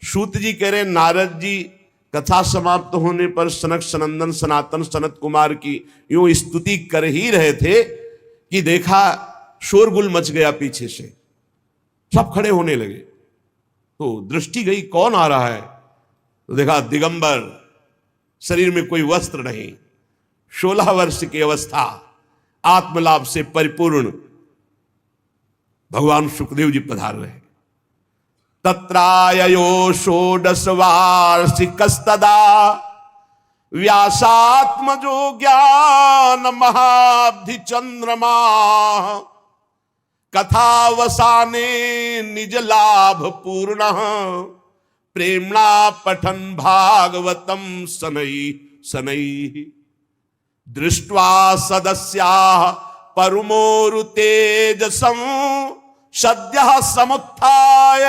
सूत जी कह रहे नारद जी कथा समाप्त होने पर सनक सनंदन सनातन सनत कुमार की यूं स्तुति कर ही रहे थे कि देखा शोरगुल मच गया, पीछे से सब खड़े होने लगे। तो दृष्टि गई कौन आ रहा है, तो देखा दिगंबर, शरीर में कोई वस्त्र नहीं, 16 वर्ष की अवस्था, आत्मलाभ से परिपूर्ण भगवान सुखदेव जी पधार रहे। तत्राययो षोडश वार्षिकस्तदा व्यासात्मजो ज्ञान महाब्धि चंद्रमा कथावसाने निज लाभ पूर्ण प्रेमणा पठन भागवतम सनई सनई दृष्ट्वा सदस्या परमोरु तेजसं सद्यः समुत्थाय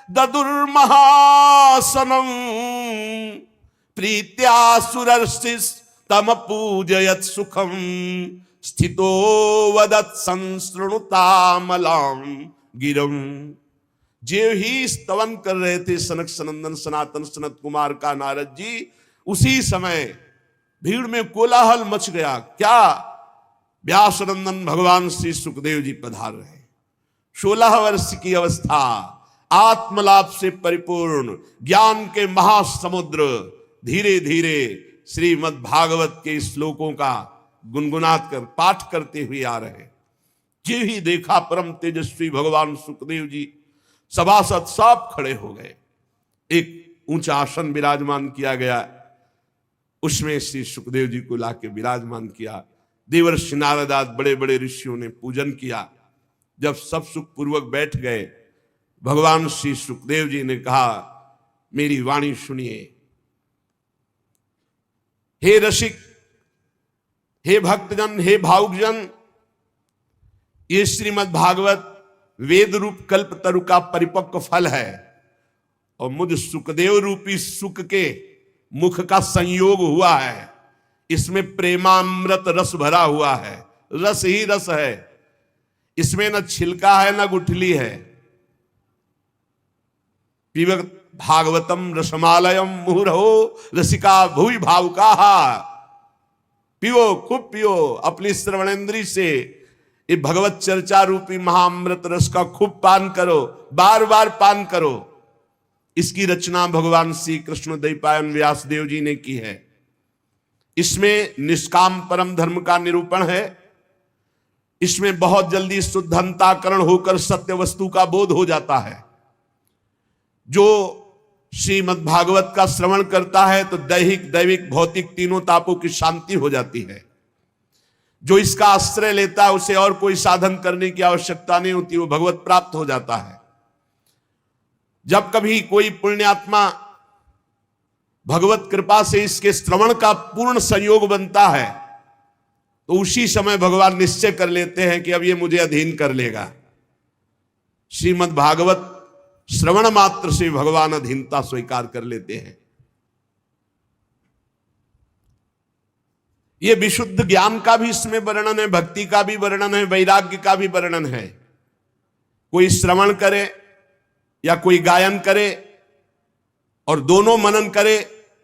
ददुर्महासनं प्रीत्या सुरर्षिस्तम पूजयत् सुखं स्थितो वदत् संसृणुतामलां गिरं। जो ही स्तवन कर रहे थे सनक सनंदन सनातन सनत कुमार का नारद जी, उसी समय भीड़ में कोलाहल मच गया। क्या? व्यासनंदन भगवान श्री सुखदेव जी पधार रहे। 16 वर्ष की अवस्था, आत्मलाभ से परिपूर्ण, ज्ञान के महासमुद्र, धीरे धीरे श्रीमद् भागवत के श्लोकों का गुनगुनात कर पाठ करते हुए आ रहे। जो ही देखा परम तेजस्वी भगवान सुखदेव जी, सभासद सब खड़े हो गए। एक ऊंचा आसन विराजमान किया गया, उसमें श्री सुखदेव जी को लाके विराजमान किया। देवर्षि नारद आदि बड़े बड़े ऋषियों ने पूजन किया। जब सब सुख पूर्वक बैठ गए, भगवान श्री सुखदेव जी ने कहा, मेरी वाणी सुनिए। हे रसिक, हे भक्तजन, हे भावुकजन, ये श्रीमद् भागवत वेद रूप कल्प तरु का परिपक्व फल है और मुझ सुखदेव रूपी सुख के मुख का संयोग हुआ है। इसमें प्रेमामृत रस भरा हुआ है, रस ही रस है। इसमें न छिलका है न गुठली है। पिबत भागवतम रसमालयम मुहुरहो रसिका भुवि भावुका। पियो, खूब पियो, अपनी श्रवणेंद्री से ये भगवत चर्चा रूपी महाअमृत रस का खूब पान करो, बार बार पान करो। इसकी रचना भगवान श्री कृष्ण द्वैपायन व्यासदेव जी ने की है। इसमें निष्काम परम धर्म का निरूपण है। इसमें बहुत जल्दी शुद्धंताकरण होकर सत्य वस्तु का बोध हो जाता है। जो श्रीमद् भागवत का श्रवण करता है तो दैहिक दैविक भौतिक तीनों तापों की शांति हो जाती है। जो इसका आश्रय लेता है उसे और कोई साधन करने की आवश्यकता नहीं होती, वो भगवत प्राप्त हो जाता है। जब कभी कोई पुण्यात्मा भगवत कृपा से इसके श्रवण का पूर्ण संयोग बनता है तो उसी समय भगवान निश्चय कर लेते हैं कि अब ये मुझे अधीन कर लेगा। श्रीमद् भागवत श्रवण मात्र से भगवान अधीनता स्वीकार कर लेते हैं। ये विशुद्ध ज्ञान का भी इसमें वर्णन है, भक्ति का भी वर्णन है, वैराग्य का भी वर्णन है। कोई श्रवण करे या कोई गायन करे और दोनों मनन करे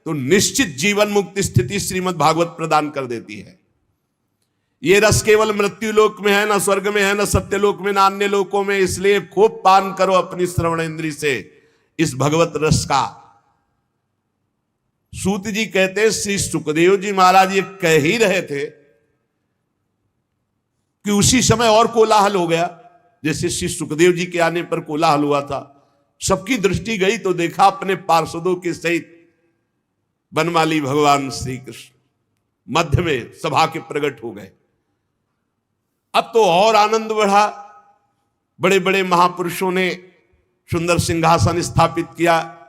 तो निश्चित जीवन मुक्ति स्थिति श्रीमद् भागवत प्रदान कर देती है। ये रस केवल मृत्यु लोक में है, ना स्वर्ग में है, ना सत्यलोक में, ना अन्य लोकों में। इसलिए खूब पान करो अपनी श्रवण इंद्री से इस भगवत रस का। सूत जी कहते श्री सुखदेव जी महाराज ये कह ही रहे थे कि उसी समय और कोलाहल हो गया। जैसे श्री सुखदेव जी के आने पर कोलाहल हुआ था, सबकी दृष्टि गई तो देखा अपने पार्षदों के सहित बनमाली भगवान श्री कृष्ण मध्य में सभा के प्रकट हो गए। अब तो और आनंद बढ़ा। बड़े बड़े महापुरुषों ने सुंदर सिंहासन स्थापित किया,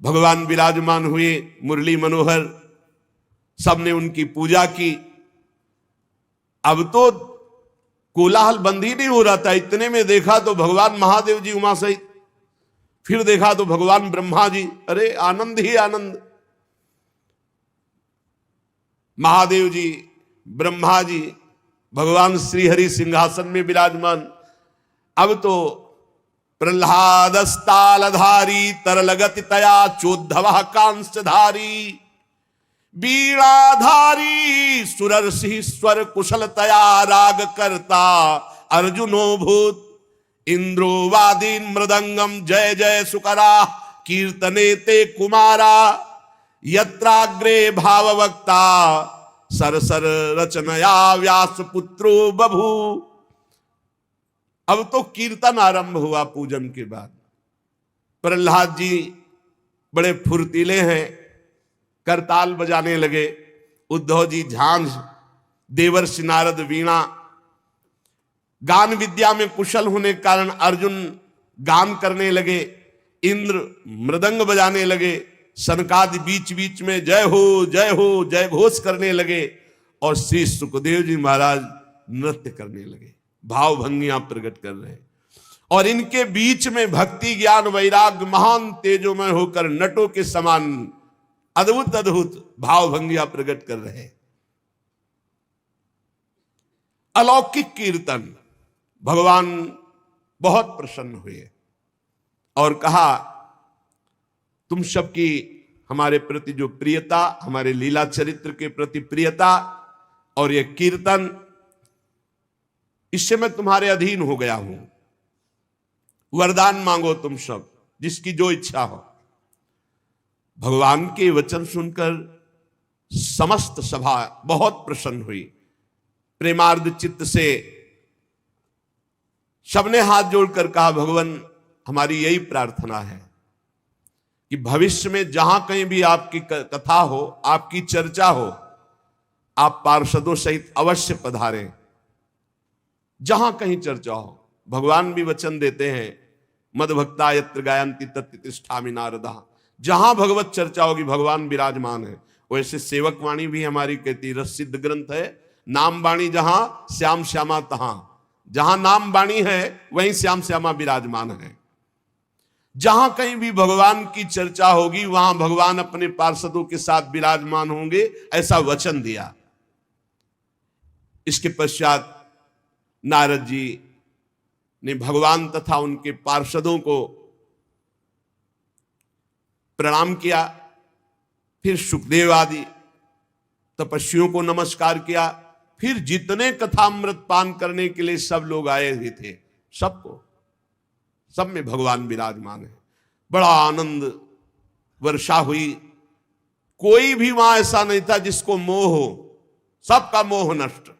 भगवान विराजमान हुए, मुरली मनोहर, सबने उनकी पूजा की। अब तो कोलाहल बंद ही नहीं हो रहा था। इतने में देखा तो भगवान महादेव जी उमा सहित, फिर देखा तो भगवान ब्रह्मा जी। अरे आनंद ही आनंद। महादेव जी, ब्रह्मा जी, भगवान श्री हरि सिंहासन में विराजमान। अब तो प्रह्लादस्तालधारी तरलगति तया चोद्धव कांस्यधारी वीणाधारी सुरर्षि स्वर कुशलतया राग करता अर्जुनो भूत इंद्रो वादीन मृदंगम जय जय सुकरा कीर्तने ते कुमारा यत्राग्रे भाववक्ता सरसर रचनया व्यास पुत्रो बभू। अब तो कीर्तन आरंभ हुआ पूजन के बाद। प्रहलाद जी बड़े फुर्तीले हैं, करताल बजाने लगे। उद्धव जी झांझ, देवर्षि नारद वीणा। गान विद्या में कुशल होने के कारण अर्जुन गान करने लगे, इंद्र मृदंग बजाने लगे, सनकादि बीच बीच में जय हो जय घोष करने लगे और श्री सुखदेव जी महाराज नृत्य करने लगे, भाव भंगियां प्रकट कर रहे। और इनके बीच में भक्ति ज्ञान वैराग्य महान तेजोमय होकर नटों के समान अद्भुत अद्भुत भाव भंगियां प्रकट कर रहे। अलौकिक कीर्तन। भगवान बहुत प्रसन्न हुए और कहा, तुम सबकी हमारे प्रति जो प्रियता, हमारे लीला चरित्र के प्रति प्रियता और ये कीर्तन, इससे मैं तुम्हारे अधीन हो गया हूं। वरदान मांगो तुम सब, जिसकी जो इच्छा हो। भगवान के वचन सुनकर समस्त सभा बहुत प्रसन्न हुई। प्रेमार्ध चित्त से सबने हाथ जोड़कर कहा, भगवान हमारी यही प्रार्थना है कि भविष्य में जहां कहीं भी आपकी कथा हो, आपकी चर्चा हो, आप पार्षदों सहित अवश्य पधारें। जहां कहीं चर्चा हो, भगवान भी वचन देते हैं, मद भक्ता यत्र गायन्ति तत्र तिष्ठामि नारदा। जहां भगवत चर्चा होगी भगवान विराजमान है। वैसे सेवक वाणी भी हमारी कहती, रसिद्ध ग्रंथ है, नाम वाणी जहां श्याम श्यामा तहां। जहां नाम वाणी है वहीं श्याम श्यामा विराजमान है। जहां कहीं भी भगवान की चर्चा होगी वहां भगवान अपने पार्षदों के साथ विराजमान होंगे, ऐसा वचन दिया। इसके पश्चात नारद जी ने भगवान तथा उनके पार्षदों को प्रणाम किया। फिर सुखदेव आदि तपस्वियों को नमस्कार किया। फिर जितने कथामृत पान करने के लिए सब लोग आए हुए थे, सबको, सब में भगवान विराजमान है। बड़ा आनंद वर्षा हुई। कोई भी वहां ऐसा नहीं था जिसको मोह हो, सबका मोह नष्ट।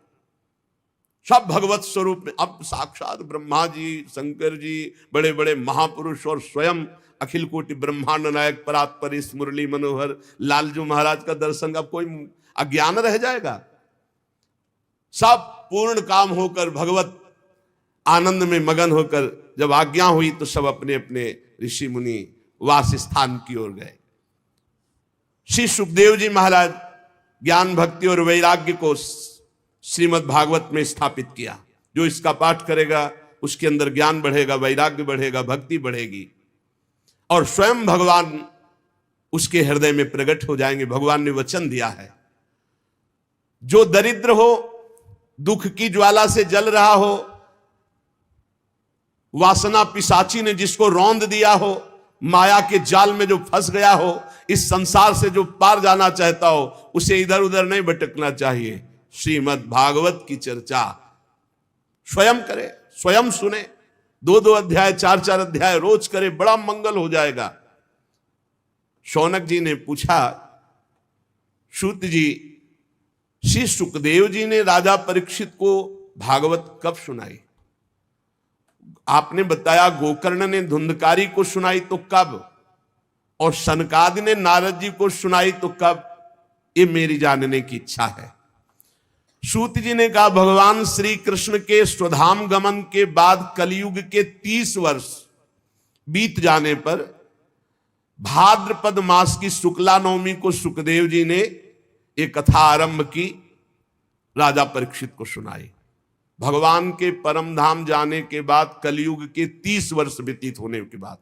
सब भगवत स्वरूप में। अब साक्षात ब्रह्मा जी, शंकर जी, बड़े बड़े महापुरुष और स्वयं अखिल कोटि ब्रह्मांड नायक परात्पर इस मुरली मनोहर लालजू महाराज का दर्शन, अब कोई अज्ञान रह जाएगा? सब पूर्ण काम होकर भगवत आनंद में मगन होकर जब आज्ञा हुई तो सब अपने अपने ऋषि मुनि वास स्थान की ओर गए। श्री सुखदेव जी महाराज ज्ञान भक्ति और वैराग्य को श्रीमद् भागवत में स्थापित किया। जो इसका पाठ करेगा उसके अंदर ज्ञान बढ़ेगा, वैराग्य बढ़ेगा, भक्ति बढ़ेगी और स्वयं भगवान उसके हृदय में प्रकट हो जाएंगे। भगवान ने वचन दिया है, जो दरिद्र हो, दुख की ज्वाला से जल रहा हो, वासना पिशाची ने जिसको रौंद दिया हो, माया के जाल में जो फंस गया हो, इस संसार से जो पार जाना चाहता हो, उसे इधर उधर नहीं भटकना चाहिए। श्रीमद् भागवत की चर्चा स्वयं करे, स्वयं सुने, 2-2 अध्याय 4-4 अध्याय रोज करे, बड़ा मंगल हो जाएगा। शौनक जी ने पूछा, सूत जी, श्री सुखदेव जी ने राजा परीक्षित को भागवत कब सुनाई? आपने बताया गोकर्ण ने धुंधकारी को सुनाई तो कब, और सनकादि ने नारद जी को सुनाई तो कब? ये मेरी जानने की इच्छा है। सूत जी ने कहा, भगवान श्री कृष्ण के स्वधाम गमन के बाद कलयुग के 30 वर्ष बीत जाने पर भाद्रपद मास की शुक्ला नवमी को सुखदेव जी ने एक कथा आरंभ की, राजा परीक्षित को सुनाई। भगवान के परम धाम जाने के बाद कलयुग के 30 वर्ष व्यतीत होने के बाद,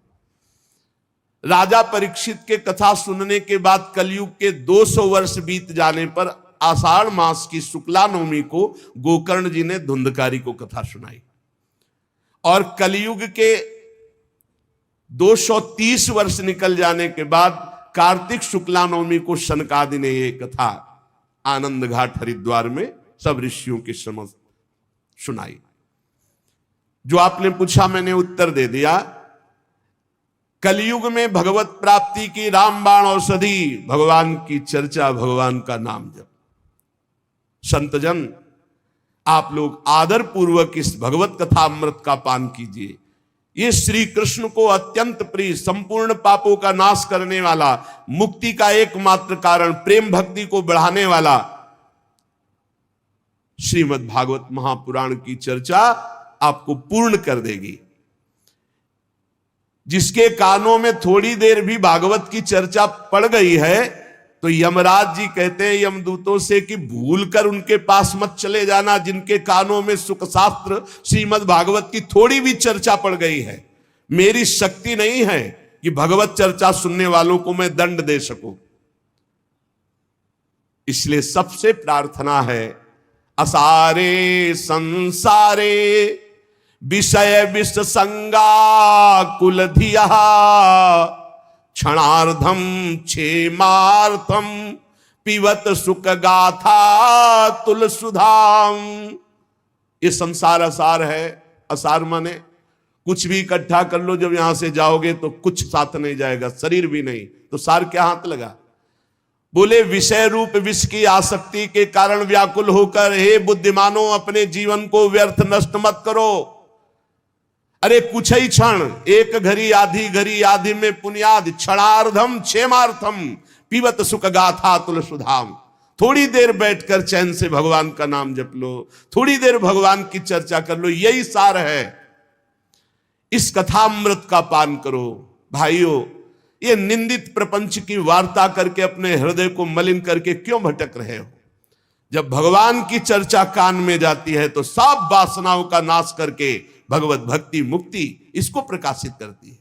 राजा परीक्षित के कथा सुनने के बाद कलयुग के 200 वर्ष बीत जाने पर आषाढ़ मास की शुक्ला नवमी को गोकर्ण जी ने धुंधकारी को कथा सुनाई। और कलयुग के 230 वर्ष निकल जाने के बाद कार्तिक शुक्ला नवमी को शनकादि ने ये कथा आनंद घाट हरिद्वार में सब ऋषियों के समझ सुनाई। जो आपने पूछा मैंने उत्तर दे दिया। कलयुग में भगवत प्राप्ति की रामबाण औषधि भगवान की चर्चा, भगवान का नाम जप। संतजन, आप लोग आदर पूर्वक इस भगवत कथा अमृत का पान कीजिए। ये श्री कृष्ण को अत्यंत प्रिय, संपूर्ण पापों का नाश करने वाला, मुक्ति का एकमात्र कारण, प्रेम भक्ति को बढ़ाने वाला श्रीमद् भागवत महापुराण की चर्चा आपको पूर्ण कर देगी। जिसके कानों में थोड़ी देर भी भागवत की चर्चा पड़ गई है तो यमराज जी कहते हैं यमदूतों से कि भूल कर उनके पास मत चले जाना, जिनके कानों में सुख शास्त्र श्रीमद् भागवत की थोड़ी भी चर्चा पड़ गई है। मेरी शक्ति नहीं है कि भगवत चर्चा सुनने वालों को मैं दंड दे सकूं। इसलिए सबसे प्रार्थना है, असारे संसारे विषय विष संगा कुल धिया क्षणार्धम क्षेमार्थम पिबत सुख गाथा तुल सुधाम। ये संसार असार है। असार माने कुछ भी इकट्ठा कर लो, जब यहां से जाओगे तो कुछ साथ नहीं जाएगा, शरीर भी नहीं, तो सार क्या हाथ लगा। बोले विषय रूप विष की आसक्ति के कारण व्याकुल होकर हे बुद्धिमानों अपने जीवन को व्यर्थ नष्ट मत करो। अरे कुछ ही क्षण, एक घड़ी आधी में पुण्याद क्षणार्धम क्षेमार्थम पीवत सुख गाथा तुल सुधाम। थोड़ी देर बैठकर चैन से भगवान का नाम जप लो, थोड़ी देर भगवान की चर्चा कर लो, यही सार है। इस कथामृत का पान करो। भाइयों, ये निंदित प्रपंच की वार्ता करके अपने हृदय को मलिन करके क्यों भटक रहे हो। जब भगवान की चर्चा कान में जाती है तो सब वासनाओं का नाश करके भगवत भक्ति मुक्ति इसको प्रकाशित करती है।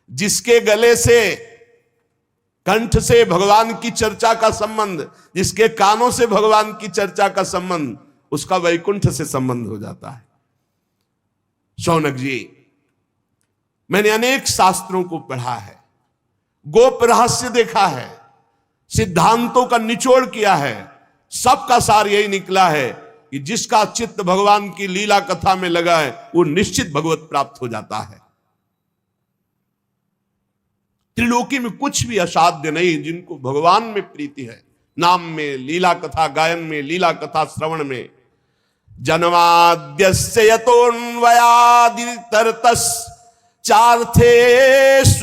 जिसके गले से, कंठ से भगवान की चर्चा का संबंध, जिसके कानों से भगवान की चर्चा का संबंध, उसका वैकुंठ से संबंध हो जाता है। शौनक जी, मैंने अनेक शास्त्रों को पढ़ा है, गोप रहस्य देखा है, सिद्धांतों का निचोड़ किया है, सबका सार यही निकला है कि जिसका चित्त भगवान की लीला कथा में लगा है वो निश्चित भगवत प्राप्त हो जाता है। त्रिलोकी में कुछ भी असाध्य नहीं। जिनको भगवान में प्रीति है, नाम में, लीला कथा गायन में, लीला कथा श्रवण में, जन्माद्यस्य यतोन्वयादितरतस् चार्थेष्वभिज्ञः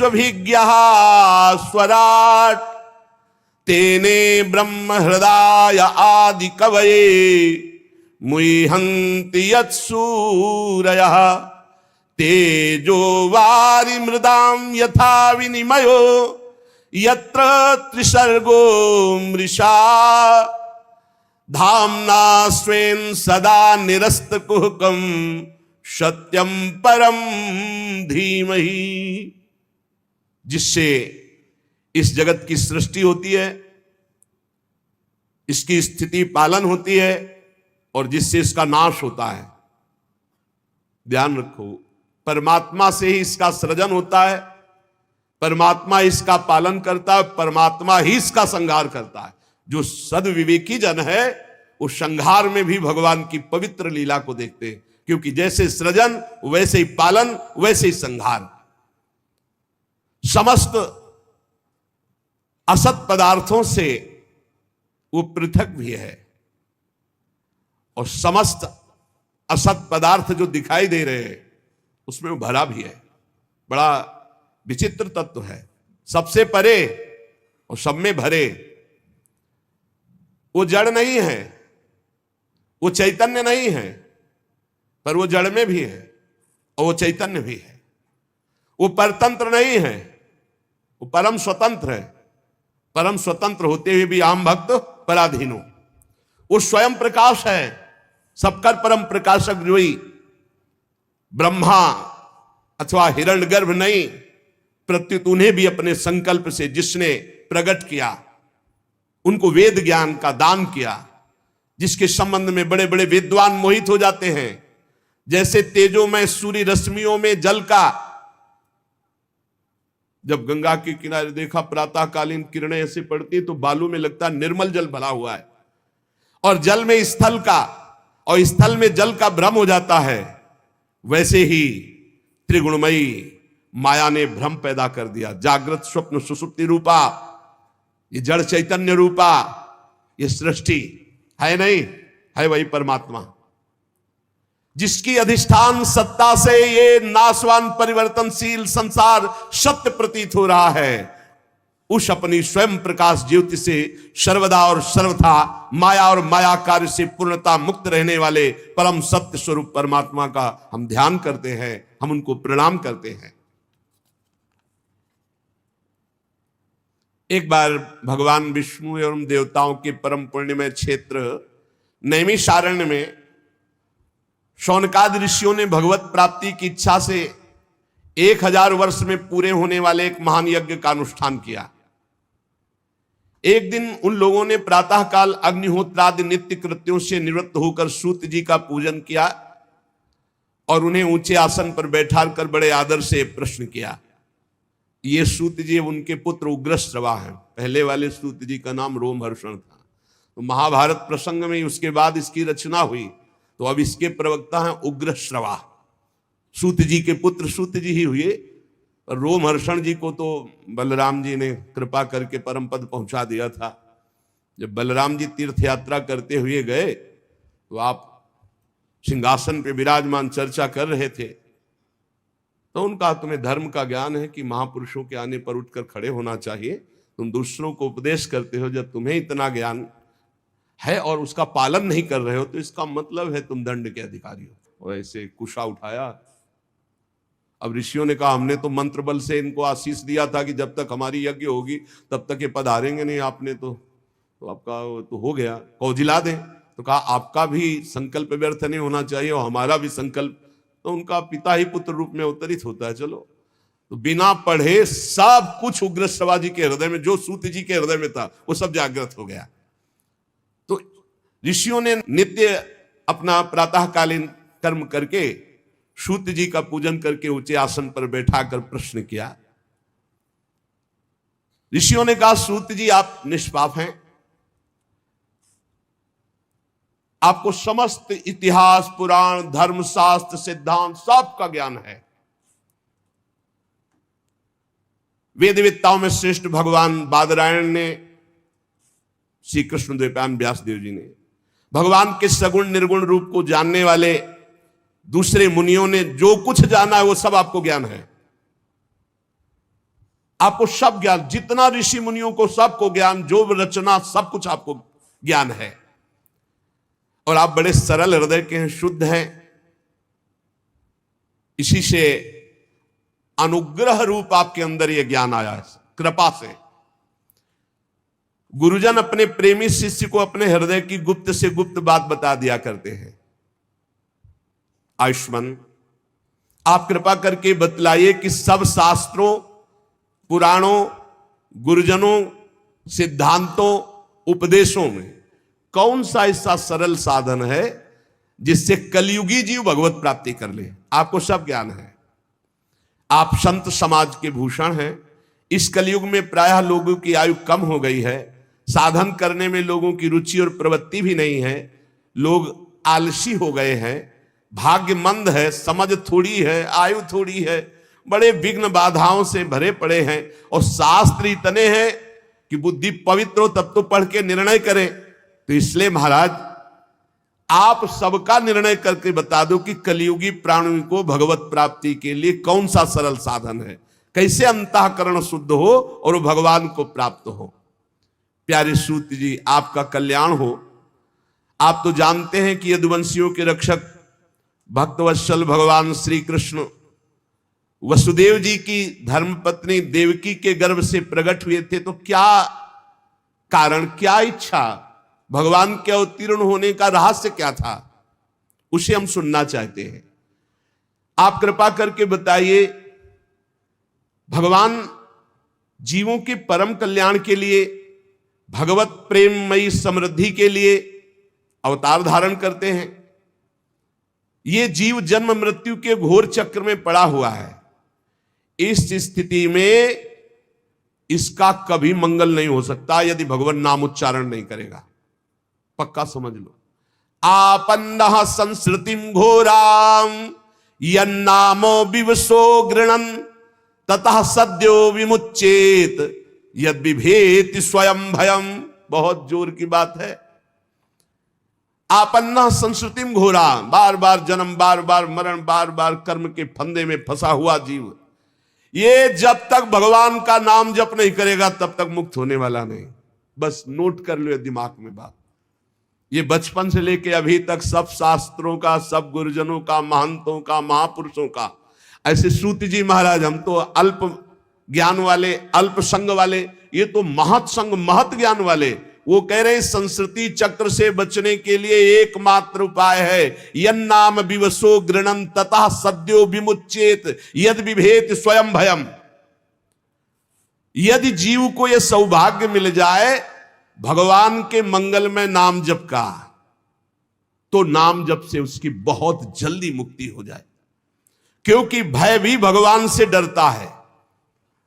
स्वराट तेने ब्रह्म हृदय आदि कवये मुह्यन्ति यत्सूरयः तेजो वारि मृदां यथा विनिमयो यत्र त्रिसर्गो मृषा धाम्ना स्वेन सदा निरस्तकुहकं सत्यम परम धीमहि। जिससे इस जगत की सृष्टि होती है, इसकी स्थिति पालन होती है और जिससे इसका नाश होता है। ध्यान रखो, परमात्मा से ही इसका सृजन होता है, परमात्मा इसका पालन करता है, परमात्मा ही इसका संहार करता है। जो सद्विवेकी जन है वो संहार में भी भगवान की पवित्र लीला को देखते हैं, क्योंकि जैसे सृजन वैसे ही पालन वैसे ही संहार। समस्त असत पदार्थों से वो पृथक भी है और समस्त असत पदार्थ जो दिखाई दे रहे हैं उसमें वो भरा भी है। बड़ा विचित्र तत्व है, सबसे परे और सब में भरे। वो जड़ नहीं है, वो चैतन्य नहीं है, पर वो जड़ में भी है और वो चैतन्य भी है। वो परतंत्र नहीं है, वो परम स्वतंत्र है। परम स्वतंत्र होते हुए भी आम भक्त पराधीनो। वो स्वयं प्रकाश है, सबकर परम प्रकाशक जोई। ब्रह्मा अथवा हिरण्यगर्भ नहीं, प्रत्युत उन्हें भी अपने संकल्प से जिसने प्रकट किया, उनको वेद ज्ञान का दान किया, जिसके संबंध में बड़े बड़े विद्वान मोहित हो जाते हैं। जैसे तेजोमय सूर्य रश्मियों में जल का जब गंगा के किनारे देखा प्रातःकालीन किरणें ऐसे पड़ती तो बालू में लगता निर्मल जल भरा हुआ है, और जल में स्थल का और स्थल में जल का भ्रम हो जाता है। वैसे ही त्रिगुणमयी माया ने भ्रम पैदा कर दिया। जागृत स्वप्न सुषुप्ति रूपा, ये जड़ चैतन्य रूपा ये सृष्टि है नहीं, है वही परमात्मा जिसकी अधिष्ठान सत्ता से ये नाशवान परिवर्तनशील संसार सत्य प्रतीत हो रहा है। उस अपनी स्वयं प्रकाश ज्योति से सर्वदा और सर्वथा माया और माया कार्य से पूर्णता मुक्त रहने वाले परम सत्य स्वरूप परमात्मा का हम ध्यान करते हैं, हम उनको प्रणाम करते हैं। एक बार भगवान विष्णु एवं देवताओं के परम पुण्यमय क्षेत्र नैमिषारण्य में शौनकादि ऋषियों ने भगवत प्राप्ति की इच्छा से 1000 वर्ष में पूरे होने वाले एक महान यज्ञ का अनुष्ठान किया। एक दिन उन लोगों ने प्रातःकाल अग्निहोत्रादि नित्य कृत्यों से निवृत्त होकर सूत जी का पूजन किया और उन्हें ऊंचे आसन पर बैठा कर बड़े आदर से प्रश्न किया। ये सूत जी उनके पुत्र उग्रश्रवा हैं। पहले वाले सूत जी का नाम रोमहर्षण था। तो महाभारत प्रसंग में उसके बाद इसकी रचना हुई, तो अब इसके प्रवक्ता हैं उग्रश्रवा। सूत जी के पुत्र सूत जी ही हुए। रोमहर्षण जी को तो बलराम जी ने कृपा करके परम पद पहुंचा दिया था। जब बलराम जी तीर्थ यात्रा करते हुए गए तो आप सिंहासन पे विराजमान चर्चा कर रहे थे, तो उनका तुम्हें धर्म का ज्ञान है कि महापुरुषों के आने पर उठकर खड़े होना चाहिए, तुम दूसरों को उपदेश करते हो, जब तुम्हें इतना ज्ञान है और उसका पालन नहीं कर रहे हो तो इसका मतलब है तुम दंड के अधिकारी हो। और ऐसे कुशा उठाया। अब ऋषियों ने कहा हमने तो मंत्र बल से इनको आशीष दिया था कि जब तक हमारी यज्ञ होगी तब तक ये पधारेंगे नहीं, आपने तो आपका तो हो गया, कौजिला दें। तो कहा आपका भी संकल्प व्यर्थ नहीं होना चाहिए और हमारा भी संकल्प। तो उनका पिता ही पुत्र रूप में अवतरित होता है। चलो, तो बिना पढ़े सब कुछ उग्रश्रवा जी के हृदय में, जो सूत जी के हृदय में था, वो सब जागृत हो गया। तो ऋषियों ने नित्य अपना प्रातःकालीन कर्म करके सूत जी का पूजन करके ऊंचे आसन पर बैठाकर प्रश्न किया। ऋषियों ने कहा सूत जी आप निष्पाप हैं, आपको समस्त इतिहास पुराण धर्म शास्त्र सिद्धांत सब का ज्ञान है। वेदविद्ताओं में श्रेष्ठ भगवान बादरायण ने, श्री कृष्ण द्वैपायन व्यासदेव जी ने, भगवान के सगुण निर्गुण रूप को जानने वाले दूसरे मुनियों ने जो कुछ जाना है वो सब आपको ज्ञान है। आपको सब ज्ञान, जितना ऋषि मुनियों को सबको ज्ञान, जो रचना सब कुछ आपको ज्ञान है। और आप बड़े सरल हृदय के हैं, शुद्ध हैं। इसी से अनुग्रह रूप आपके अंदर यह ज्ञान आया है, कृपा से। गुरुजन अपने प्रेमी शिष्य को अपने हृदय की गुप्त से गुप्त बात बता दिया करते हैं। आयुष्मान, आप कृपा करके बतलाइए कि सब शास्त्रों, पुराणों, गुरुजनों, सिद्धांतों, उपदेशों में कौन सा ऐसा सरल साधन है जिससे कलयुगी जीव भगवत प्राप्ति कर ले। आपको सब ज्ञान है, आप संत समाज के भूषण हैं। इस कलयुग में प्रायः लोगों की आयु कम हो गई है, साधन करने में लोगों की रुचि और प्रवृत्ति भी नहीं है, लोग आलसी हो गए हैं, भाग्य मंद है, समझ थोड़ी है, आयु थोड़ी है, बड़े विघ्न बाधाओं से भरे पड़े हैं, और शास्त्र इतने हैं कि बुद्धि पवित्र हो तब तो पढ़ के निर्णय करें। तो इसलिए महाराज आप सबका निर्णय करके बता दो कि कलियुगी प्राणी को भगवत प्राप्ति के लिए कौन सा सरल साधन है, कैसे अंतःकरण शुद्ध हो और भगवान को प्राप्त हो। प्यारे सूत जी, आपका कल्याण हो। आप तो जानते हैं कि यदुवंशियों के रक्षक भक्तवत्सल भगवान श्री कृष्ण वसुदेव जी की धर्मपत्नी देवकी के गर्भ से प्रकट हुए थे। तो क्या कारण, क्या इच्छा, भगवान के अवतीर्ण होने का रहस्य क्या था, उसे हम सुनना चाहते हैं। आप कृपा करके बताइए। भगवान जीवों के परम कल्याण के लिए, भगवत प्रेममयी समृद्धि के लिए अवतार धारण करते हैं। ये जीव जन्म मृत्यु के घोर चक्र में पड़ा हुआ है। इस स्थिति में इसका कभी मंगल नहीं हो सकता यदि भगवान नाम उच्चारण नहीं करेगा। पक्का समझ लो। आपन्नः संस्कृतिम घोराम यन्नामो विवशो गृणन ततः सद्यो विमुच्येत यद बिभेति स्वयं भयम। बहुत जोर की बात है। आपन्नः संस्कृतिम घोरा, बार बार जन्म, बार बार मरण, बार बार कर्म के फंदे में फंसा हुआ जीव, ये जब तक भगवान का नाम जप नहीं करेगा तब तक मुक्त होने वाला नहीं। बस नोट कर लो दिमाग में बात। ये बचपन से लेके अभी तक सब शास्त्रों का, सब गुरुजनों का, महंतों का, महापुरुषों का, ऐसे सूत जी महाराज, हम तो अल्प ज्ञान वाले, अल्प संग वाले, ये तो महत संग, महत ज्ञान वाले, वो कह रहे संस्कृति चक्र से बचने के लिए एकमात्र उपाय है यन्नाम विवशो गृणन ततः सद्यो विमुच्येत यद विभेत स्वयं भयम। यदि जीव को यह सौभाग्य मिल जाए भगवान के मंगलमय नाम जप का, तो नाम जप से उसकी बहुत जल्दी मुक्ति हो जाए, क्योंकि भय भी भगवान से डरता है।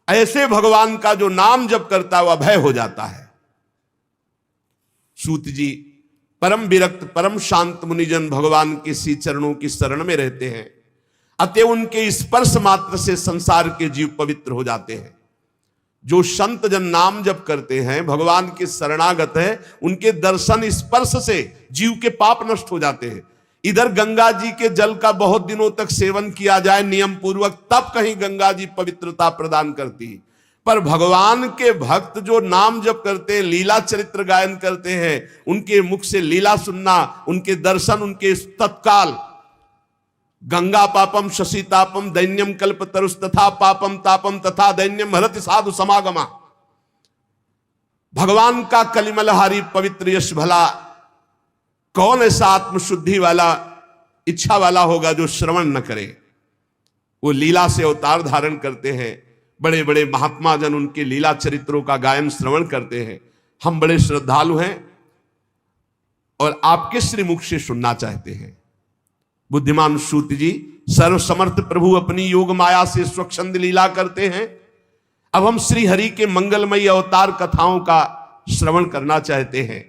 ऐसे भगवान का जो नाम जप करता है वह भय हो जाता है। सूत जी परम विरक्त, परम शांत मुनिजन भगवान के श्री चरणों की शरण में रहते हैं, अतः उनके स्पर्श मात्र से संसार के जीव पवित्र हो जाते हैं। जो संत जन नाम जप करते हैं, भगवान के शरणागत हैं, उनके दर्शन स्पर्श से जीव के पाप नष्ट हो जाते हैं। इधर गंगा जी के जल का बहुत दिनों तक सेवन किया जाए नियम पूर्वक, तब कहीं गंगा जी पवित्रता प्रदान करती। पर भगवान के भक्त जो नाम जप करते हैं, लीला चरित्र गायन करते हैं, उनके मुख से लीला सुनना, उनके दर्शन, उनके तत्काल गंगा पापम शशि तापम दैन्यम कल्प तरुष तथा पापम तापम तथा दैन्यम हरति साधु समागमा। भगवान का कलिमलहारी पवित्र यश भला कौन ऐसा आत्मशुद्धि वाला, इच्छा वाला होगा जो श्रवण न करे। वो लीला से अवतार धारण करते हैं, बड़े बड़े महात्मा जन उनके लीला चरित्रों का गायन श्रवण करते हैं। हम बड़े श्रद्धालु हैं और आपके श्रीमुख से सुनना चाहते हैं। बुद्धिमान सूत जी सर्व समर्थ प्रभु अपनी योग माया से स्वच्छंद लीला करते हैं। अब हम श्री हरि के मंगलमयी अवतार कथाओं का श्रवण करना चाहते हैं।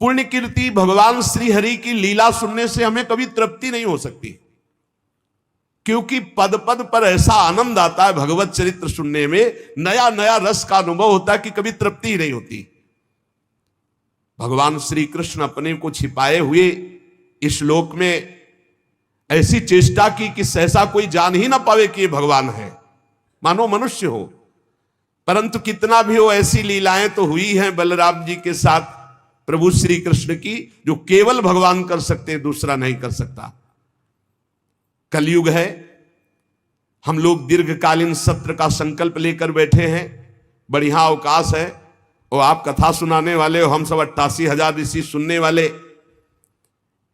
पुण्य कीर्ति भगवान श्री हरि की लीला सुनने से हमें कभी तृप्ति नहीं हो सकती, क्योंकि पद पद पर ऐसा आनंद आता है भगवत चरित्र सुनने में, नया नया रस का अनुभव होता है कि कभी तृप्ति ही नहीं होती। भगवान श्री कृष्ण अपने को छिपाए हुए इस लोक में ऐसी चेष्टा की कि सहसा कोई जान ही ना पावे कि ये भगवान है, मानो मनुष्य हो। परंतु कितना भी हो, ऐसी लीलाएं तो हुई हैं बलराम जी के साथ प्रभु श्री कृष्ण की, जो केवल भगवान कर सकते हैं, दूसरा नहीं कर सकता। कलयुग है, हम लोग दीर्घकालीन सत्र का संकल्प लेकर बैठे हैं, बढ़िया अवकाश है, और आप कथा सुनाने वाले हो, हम सब 88,000 ऋषि सुनने वाले।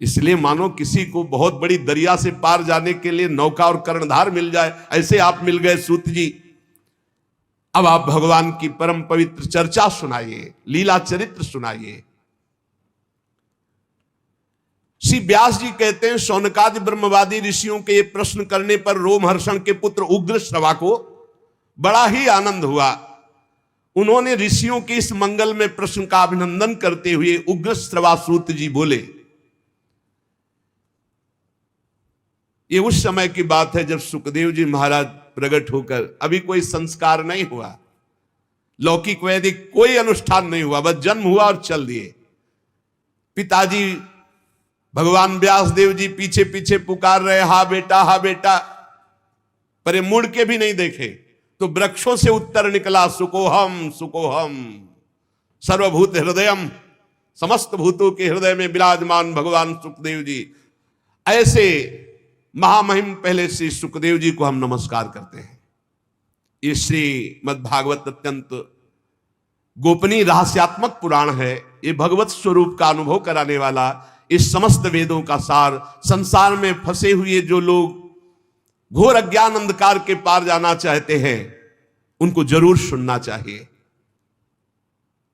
इसलिए मानो किसी को बहुत बड़ी दरिया से पार जाने के लिए नौका और कर्णधार मिल जाए, ऐसे आप मिल गए सूत जी। अब आप भगवान की परम पवित्र चर्चा सुनाइए, लीला चरित्र सुनाइए। श्री व्यास जी कहते हैं, शौनकादि ब्रह्मवादी ऋषियों के ये प्रश्न करने पर रोमहर्षण के पुत्र उग्रश्रवा को बड़ा ही आनंद हुआ। उन्होंने ऋषियों के इस मंगल में प्रश्न का अभिनंदन करते हुए उग्रश्रवा सूत जी बोले। ये उस समय की बात है जब सुखदेव जी महाराज प्रकट होकर, अभी कोई संस्कार नहीं हुआ, लौकिक वैदिक कोई अनुष्ठान नहीं हुआ, बस जन्म हुआ और चल दिए। पिताजी भगवान व्यास देव जी पीछे पीछे पुकार रहे, हा बेटा, हा बेटा, पर ये मुड़ के भी नहीं देखे। तो वृक्षों से उत्तर निकला, सुकोहम सुकोहम सर्वभूत हृदयम, समस्त भूतों के हृदय में विराजमान भगवान सुखदेव जी। ऐसे महामहिम पहले श्री सुखदेव जी को हम नमस्कार करते हैं। ये श्रीमद् भागवत अत्यंत गोपनीय रहस्यात्मक पुराण है। ये भगवत स्वरूप का अनुभव कराने वाला, इस समस्त वेदों का सार, संसार में फंसे हुए जो लोग घोर अज्ञान अंधकार के पार जाना चाहते हैं, उनको जरूर सुनना चाहिए।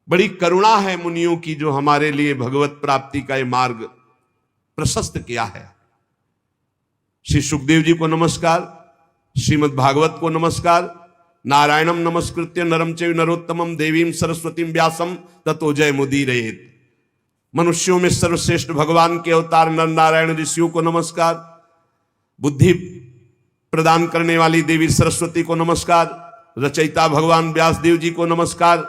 बड़ी करुणा है मुनियों की जो हमारे लिए भगवत प्राप्ति का ये मार्ग प्रशस्त किया है। श्री सुखदेव जी को नमस्कार, श्रीमद् भागवत को नमस्कार, नारायणम नमस्कृत्य नरम चैव नरोत्तमम देवीं सरस्वतीं व्यासम ततो जय मुदीरयेत्। मनुष्यों में सर्वश्रेष्ठ भगवान के अवतार नर नारायण ऋषियों को नमस्कार, बुद्धि प्रदान करने वाली देवी सरस्वती को नमस्कार, रचयिता भगवान व्यासदेव जी को नमस्कार।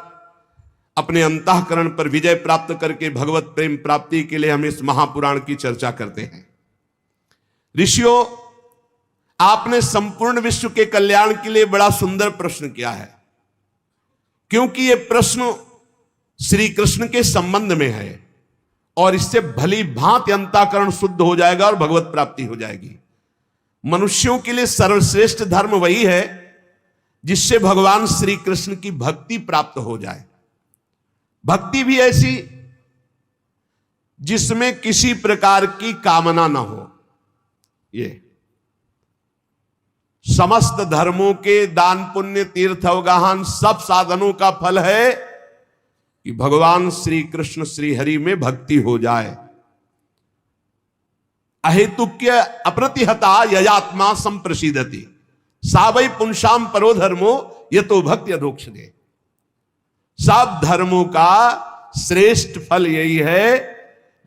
अपने अंतःकरण पर विजय प्राप्त करके भगवत प्रेम प्राप्ति के लिए हम इस महापुराण की चर्चा करते हैं। ऋषियों, आपने संपूर्ण विश्व के कल्याण के लिए बड़ा सुंदर प्रश्न किया है, क्योंकि यह प्रश्न श्री कृष्ण के संबंध में है और इससे भली भांति अंतःकरण शुद्ध हो जाएगा और भगवत प्राप्ति हो जाएगी। मनुष्यों के लिए सर्वश्रेष्ठ धर्म वही है जिससे भगवान श्री कृष्ण की भक्ति प्राप्त हो जाए। भक्ति भी ऐसी जिसमें किसी प्रकार की कामना ना हो। ये समस्त धर्मों के दान पुण्य तीर्थ अवगाहन सब साधनों का फल है कि भगवान श्री कृष्ण श्री हरि में भक्ति हो जाए। अहेतुक्य अप्रतिहता ययात्मा संप्रसिद्धति सा वै पुंसाम परो धर्मो यतो भक्ति अधोक्षणे। सब धर्मों का श्रेष्ठ फल यही है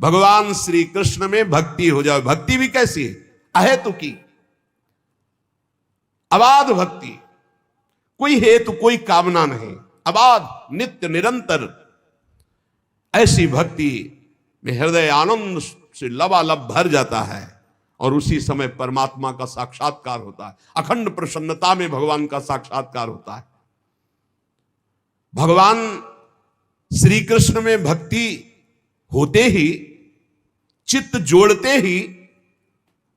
भगवान श्री कृष्ण में भक्ति हो जाए। भक्ति भी कैसी? अहेतुकी, अबाध भक्ति, कोई हेतु कोई कामना नहीं, अबाध नित्य निरंतर। ऐसी भक्ति में हृदय आनंद से लबालब भर जाता है और उसी समय परमात्मा का साक्षात्कार होता है। अखंड प्रसन्नता में भगवान का साक्षात्कार होता है। भगवान श्री कृष्ण में भक्ति होते ही, चित्त जोड़ते ही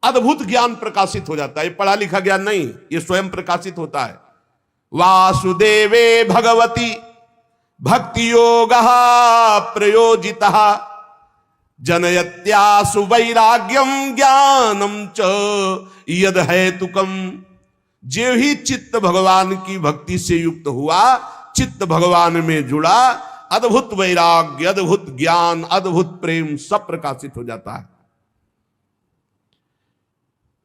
अद्भुत ज्ञान प्रकाशित हो जाता है। ये पढ़ा लिखा ज्ञान नहीं, ये स्वयं प्रकाशित होता है। वासुदेवे भगवती भक्ति योगः प्रयोजितः जनयत्यासु वैराग्यम ज्ञानम च यद हेतुकम। जो ही चित्त भगवान की भक्ति से युक्त हुआ, चित्त भगवान में जुड़ा, अद्भुत वैराग्य, अद्भुत ज्ञान, अद्भुत प्रेम सब प्रकाशित हो जाता है।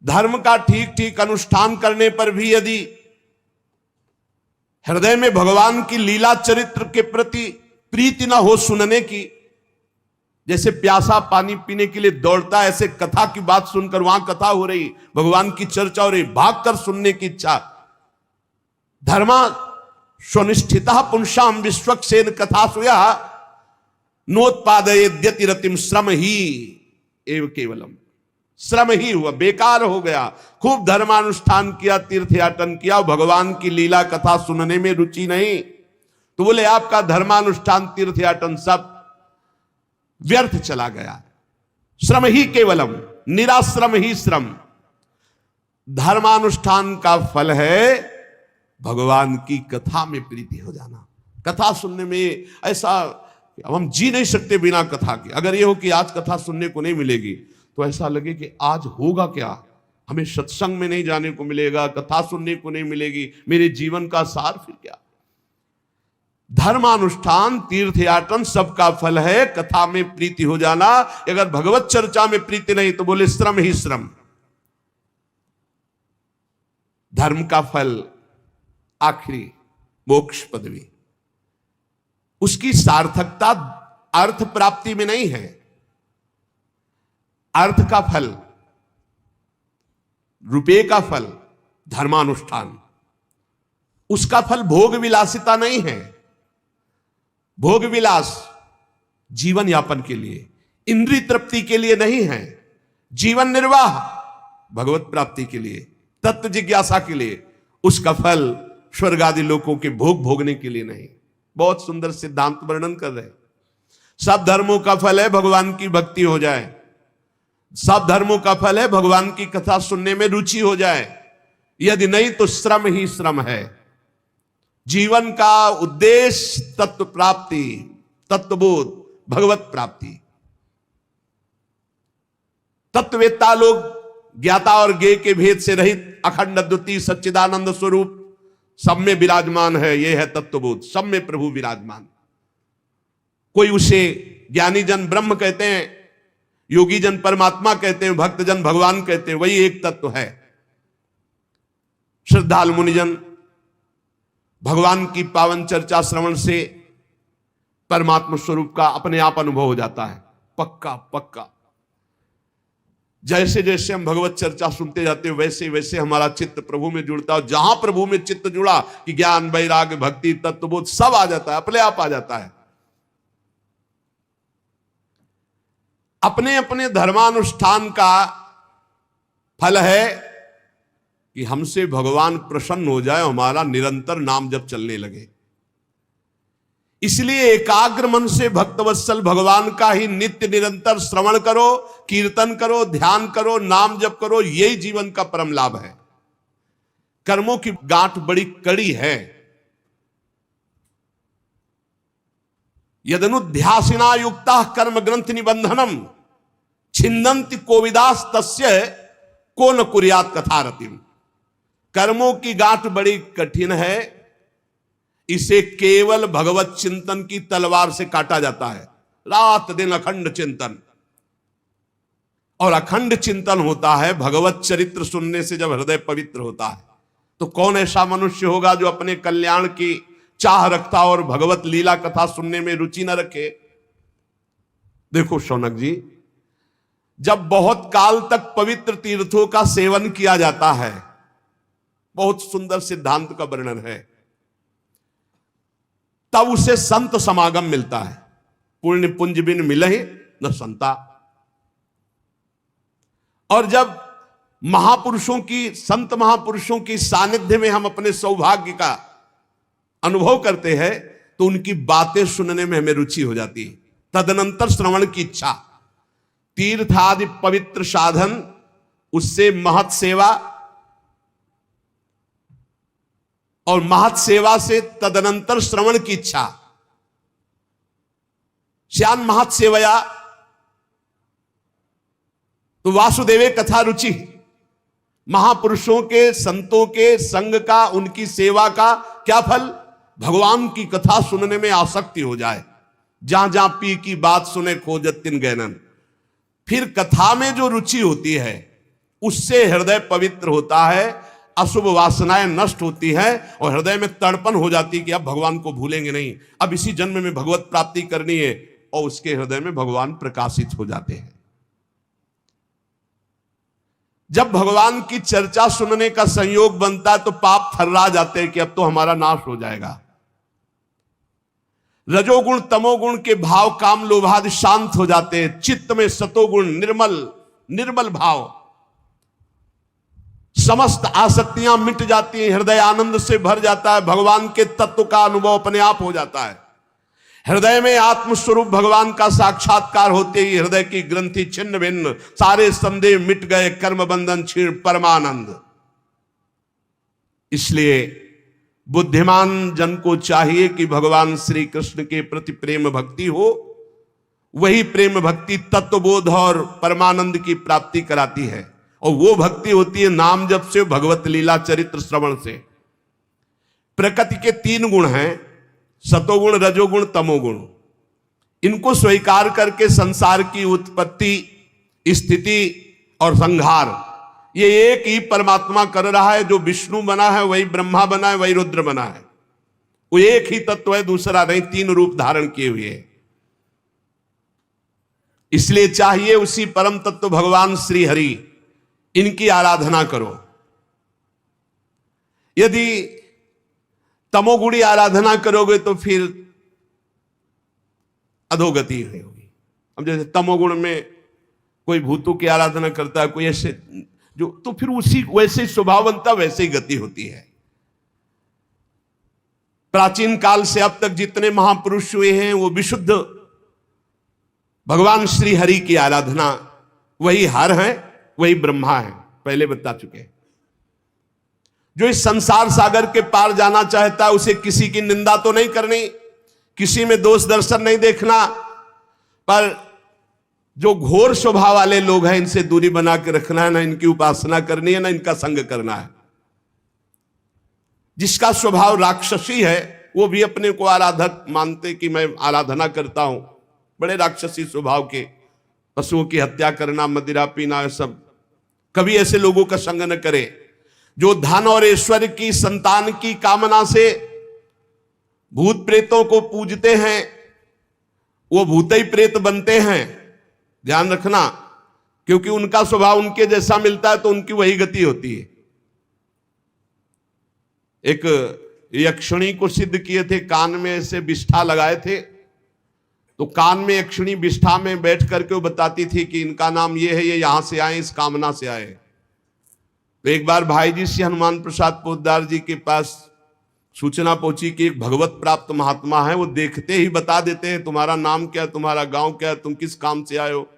धर्म का ठीक ठीक अनुष्ठान करने पर भी यदि हृदय में भगवान की लीला चरित्र के प्रति प्रीति न हो सुनने की, जैसे प्यासा पानी पीने के लिए दौड़ता, ऐसे कथा की बात सुनकर, वहां कथा हो रही, भगवान की चर्चा हो रही, भागकर सुनने की इच्छा। धर्मा स्वनिष्ठिता पुंसाम विश्वक्सेन कथा सुया नोत्पादयेद्यति रतिम। श्रम ही एव केवलम, श्रम ही हुआ, बेकार हो गया। खूब धर्मानुष्ठान किया, तीर्थयाटन किया, भगवान की लीला कथा सुनने में रुचि नहीं, तो बोले आपका धर्मानुष्ठान तीर्थयाटन सब व्यर्थ चला गया। श्रम ही केवलम, निराश्रम ही श्रम। धर्मानुष्ठान का फल है भगवान की कथा में प्रीति हो जाना। कथा सुनने में ऐसा, अब हम जी नहीं सकते बिना कथा के। अगर ये हो कि आज कथा सुनने को नहीं मिलेगी तो ऐसा लगे कि आज होगा क्या, हमें सत्संग में नहीं जाने को मिलेगा, कथा सुनने को नहीं मिलेगी, मेरे जीवन का सार फिर क्या। धर्मानुष्ठान तीर्थयाटन सबका फल है कथा में प्रीति हो जाना। अगर भगवत चर्चा में प्रीति नहीं तो बोले श्रम ही श्रम। धर्म का फल आखिरी मोक्ष पदवी, उसकी सार्थकता अर्थ प्राप्ति में नहीं है। अर्थ का फल, रुपये का फल धर्मानुष्ठान, उसका फल भोग विलासिता नहीं है। भोग विलास जीवन यापन के लिए, इंद्रिय तृप्ति के लिए नहीं है। जीवन निर्वाह भगवत प्राप्ति के लिए, तत्व जिज्ञासा के लिए, उसका फल स्वर्ग आदि लोकों के भोग भोगने के लिए नहीं। बहुत सुंदर सिद्धांत वर्णन कर रहे। सब धर्मों का फल है भगवान की भक्ति हो जाए, सब धर्मों का फल है भगवान की कथा सुनने में रुचि हो जाए। यदि नहीं तो श्रम ही श्रम है। जीवन का उद्देश्य तत्व प्राप्ति, तत्वबोध, भगवत प्राप्ति। तत्ववेत्ता लोग ज्ञाता और ज्ञेय के भेद से रहित अखंड अद्वितीय सच्चिदानंद स्वरूप सब में विराजमान है। यह है तत्वबोध, सब में प्रभु विराजमान। कोई उसे ज्ञानी जन ब्रह्म कहते हैं, योगी जन परमात्मा कहते हैं, भक्त जन भगवान कहते हैं, वही एक तत्व है। श्रद्धालु मुनिजन भगवान की पावन चर्चा श्रवण से परमात्मा स्वरूप का अपने आप अनुभव हो जाता है, पक्का पक्का। जैसे जैसे हम भगवत चर्चा सुनते जाते हैं वैसे वैसे हमारा चित्त प्रभु में जुड़ता है। जहां प्रभु में चित्त जुड़ा कि ज्ञान वैराग्य भक्ति तत्वबोध सब आ जाता है, अपने आप आ जाता है। अपने अपने धर्मानुष्ठान का फल है कि हमसे भगवान प्रसन्न हो जाए, हमारा निरंतर नाम जप चलने लगे। इसलिए एकाग्र मन से भक्तवत्सल भगवान का ही नित्य निरंतर श्रवण करो, कीर्तन करो, ध्यान करो, नाम जप करो, यही जीवन का परम लाभ है। कर्मों की गांठ बड़ी कड़ी है। यदनुध्यासिना युक्ता कर्म ग्रंथ निबंधनम छिन्दन्ति कोविदास तस्य को न कुर्यात कथारतिम। कर्मों की गांठ बड़ी कठिन है, इसे केवल भगवत चिंतन की तलवार से काटा जाता है। रात दिन अखंड चिंतन, और अखंड चिंतन होता है भगवत चरित्र सुनने से। जब हृदय पवित्र होता है तो कौन ऐसा मनुष्य होगा जो अपने कल्याण की चाह रखता और भगवत लीला कथा सुनने में रुचि न रखे। देखो शौनक जी, जब बहुत काल तक पवित्र तीर्थों का सेवन किया जाता है, बहुत सुंदर सिद्धांत का वर्णन है, तब उसे संत समागम मिलता है। पुण्य पुंज बिन मिलहि न संता। और जब महापुरुषों की, संत महापुरुषों की सानिध्य में हम अपने सौभाग्य का अनुभव करते हैं तो उनकी बातें सुनने में हमें रुचि हो जाती है। तदनंतर श्रवण की इच्छा, तीर्थ आदि पवित्र साधन, उससे महत सेवा, और महत सेवा से तदनंतर श्रवण की इच्छा। श्यान महत सेवया तो वासुदेवे कथा रुचि। महापुरुषों के, संतों के संग का, उनकी सेवा का क्या फल? भगवान की कथा सुनने में आसक्ति हो जाए। जहां जहां पी की बात सुने खोजत तिन गैनन। फिर कथा में जो रुचि होती है उससे हृदय पवित्र होता है, अशुभ वासनाएं नष्ट होती हैं और हृदय में तड़पन हो जाती है कि अब भगवान को भूलेंगे नहीं, अब इसी जन्म में भगवत प्राप्ति करनी है, और उसके हृदय में भगवान प्रकाशित हो जाते हैं। जब भगवान की चर्चा सुनने का संयोग बनता है तो पाप थर्रा जाते हैं कि अब तो हमारा नाश हो जाएगा। रजोगुण तमोगुण के भाव काम लोभादि शांत हो जाते हैं। चित्त में सतोगुण निर्मल भाव, समस्त आसक्तियां मिट जाती हैं, हृदय आनंद से भर जाता है, भगवान के तत्व का अनुभव अपने आप हो जाता है। हृदय में आत्मस्वरूप भगवान का साक्षात्कार होते ही हृदय की ग्रंथि छिन्न भिन्न, सारे संदेह मिट गए, कर्म बंधन क्षीण, परमानंद। इसलिए बुद्धिमान जन को चाहिए कि भगवान श्री कृष्ण के प्रति प्रेम भक्ति हो। वही प्रेम भक्ति तत्वबोध और परमानंद की प्राप्ति कराती है, और वो भक्ति होती है नाम जप से, भगवत लीला चरित्र श्रवण से। प्रकृति के 3 गुण हैं, सतोगुण, रजोगुण, तमोगुण। इनको स्वीकार करके संसार की उत्पत्ति, स्थिति और संहार ये एक ही परमात्मा कर रहा है। जो विष्णु बना है वही ब्रह्मा बना है, वही रुद्र बना है। वो एक ही तत्व है, दूसरा नहीं, 3 रूप धारण किए हुए है। इसलिए चाहिए उसी परम तत्व भगवान श्री हरि, इनकी आराधना करो। यदि तमोगुणी आराधना करोगे तो फिर अधोगति होगी। अब जैसे तमोगुण में कोई भूतों की आराधना करता है, कोई ऐसे जो, तो फिर उसी वैसे स्वभाव बनता, वैसे ही गति होती है। प्राचीन काल से अब तक जितने महापुरुष हुए हैं वो विशुद्ध भगवान श्री हरि की आराधना, वही हर है, वही ब्रह्मा है, पहले बता चुके। जो इस संसार सागर के पार जाना चाहता है उसे किसी की निंदा तो नहीं करनी, किसी में दोष दर्शन नहीं देखना, पर जो घोर स्वभाव वाले लोग हैं इनसे दूरी बना के रखना है। ना इनकी उपासना करनी है, ना इनका संग करना है। जिसका स्वभाव राक्षसी है वो भी अपने को आराधक मानते कि मैं आराधना करता हूं, बड़े राक्षसी स्वभाव के, पशुओं की हत्या करना, मदिरा पीना, सब। कभी ऐसे लोगों का संग न करे जो धन और ऐश्वर्य की, संतान की कामना से भूत प्रेतों को पूजते हैं वो भूत ही प्रेत बनते हैं, ध्यान रखना, क्योंकि उनका स्वभाव उनके जैसा मिलता है तो उनकी वही गति होती है। एक यक्षिणी को सिद्ध किए थे, कान में ऐसे विष्ठा लगाए थे, तो कान में यक्षिणी विष्ठा में बैठ करके वो बताती थी कि इनका नाम ये है, ये यहां से आए, इस कामना से आए। तो एक बार भाई जी श्री हनुमान प्रसाद पोद्दार जी के पास सूचना पहुंची कि एक भगवत प्राप्त महात्मा है, वो देखते ही बता देते हैं तुम्हारा नाम क्या, तुम्हारा गांव क्या, तुम किस काम से आए हो।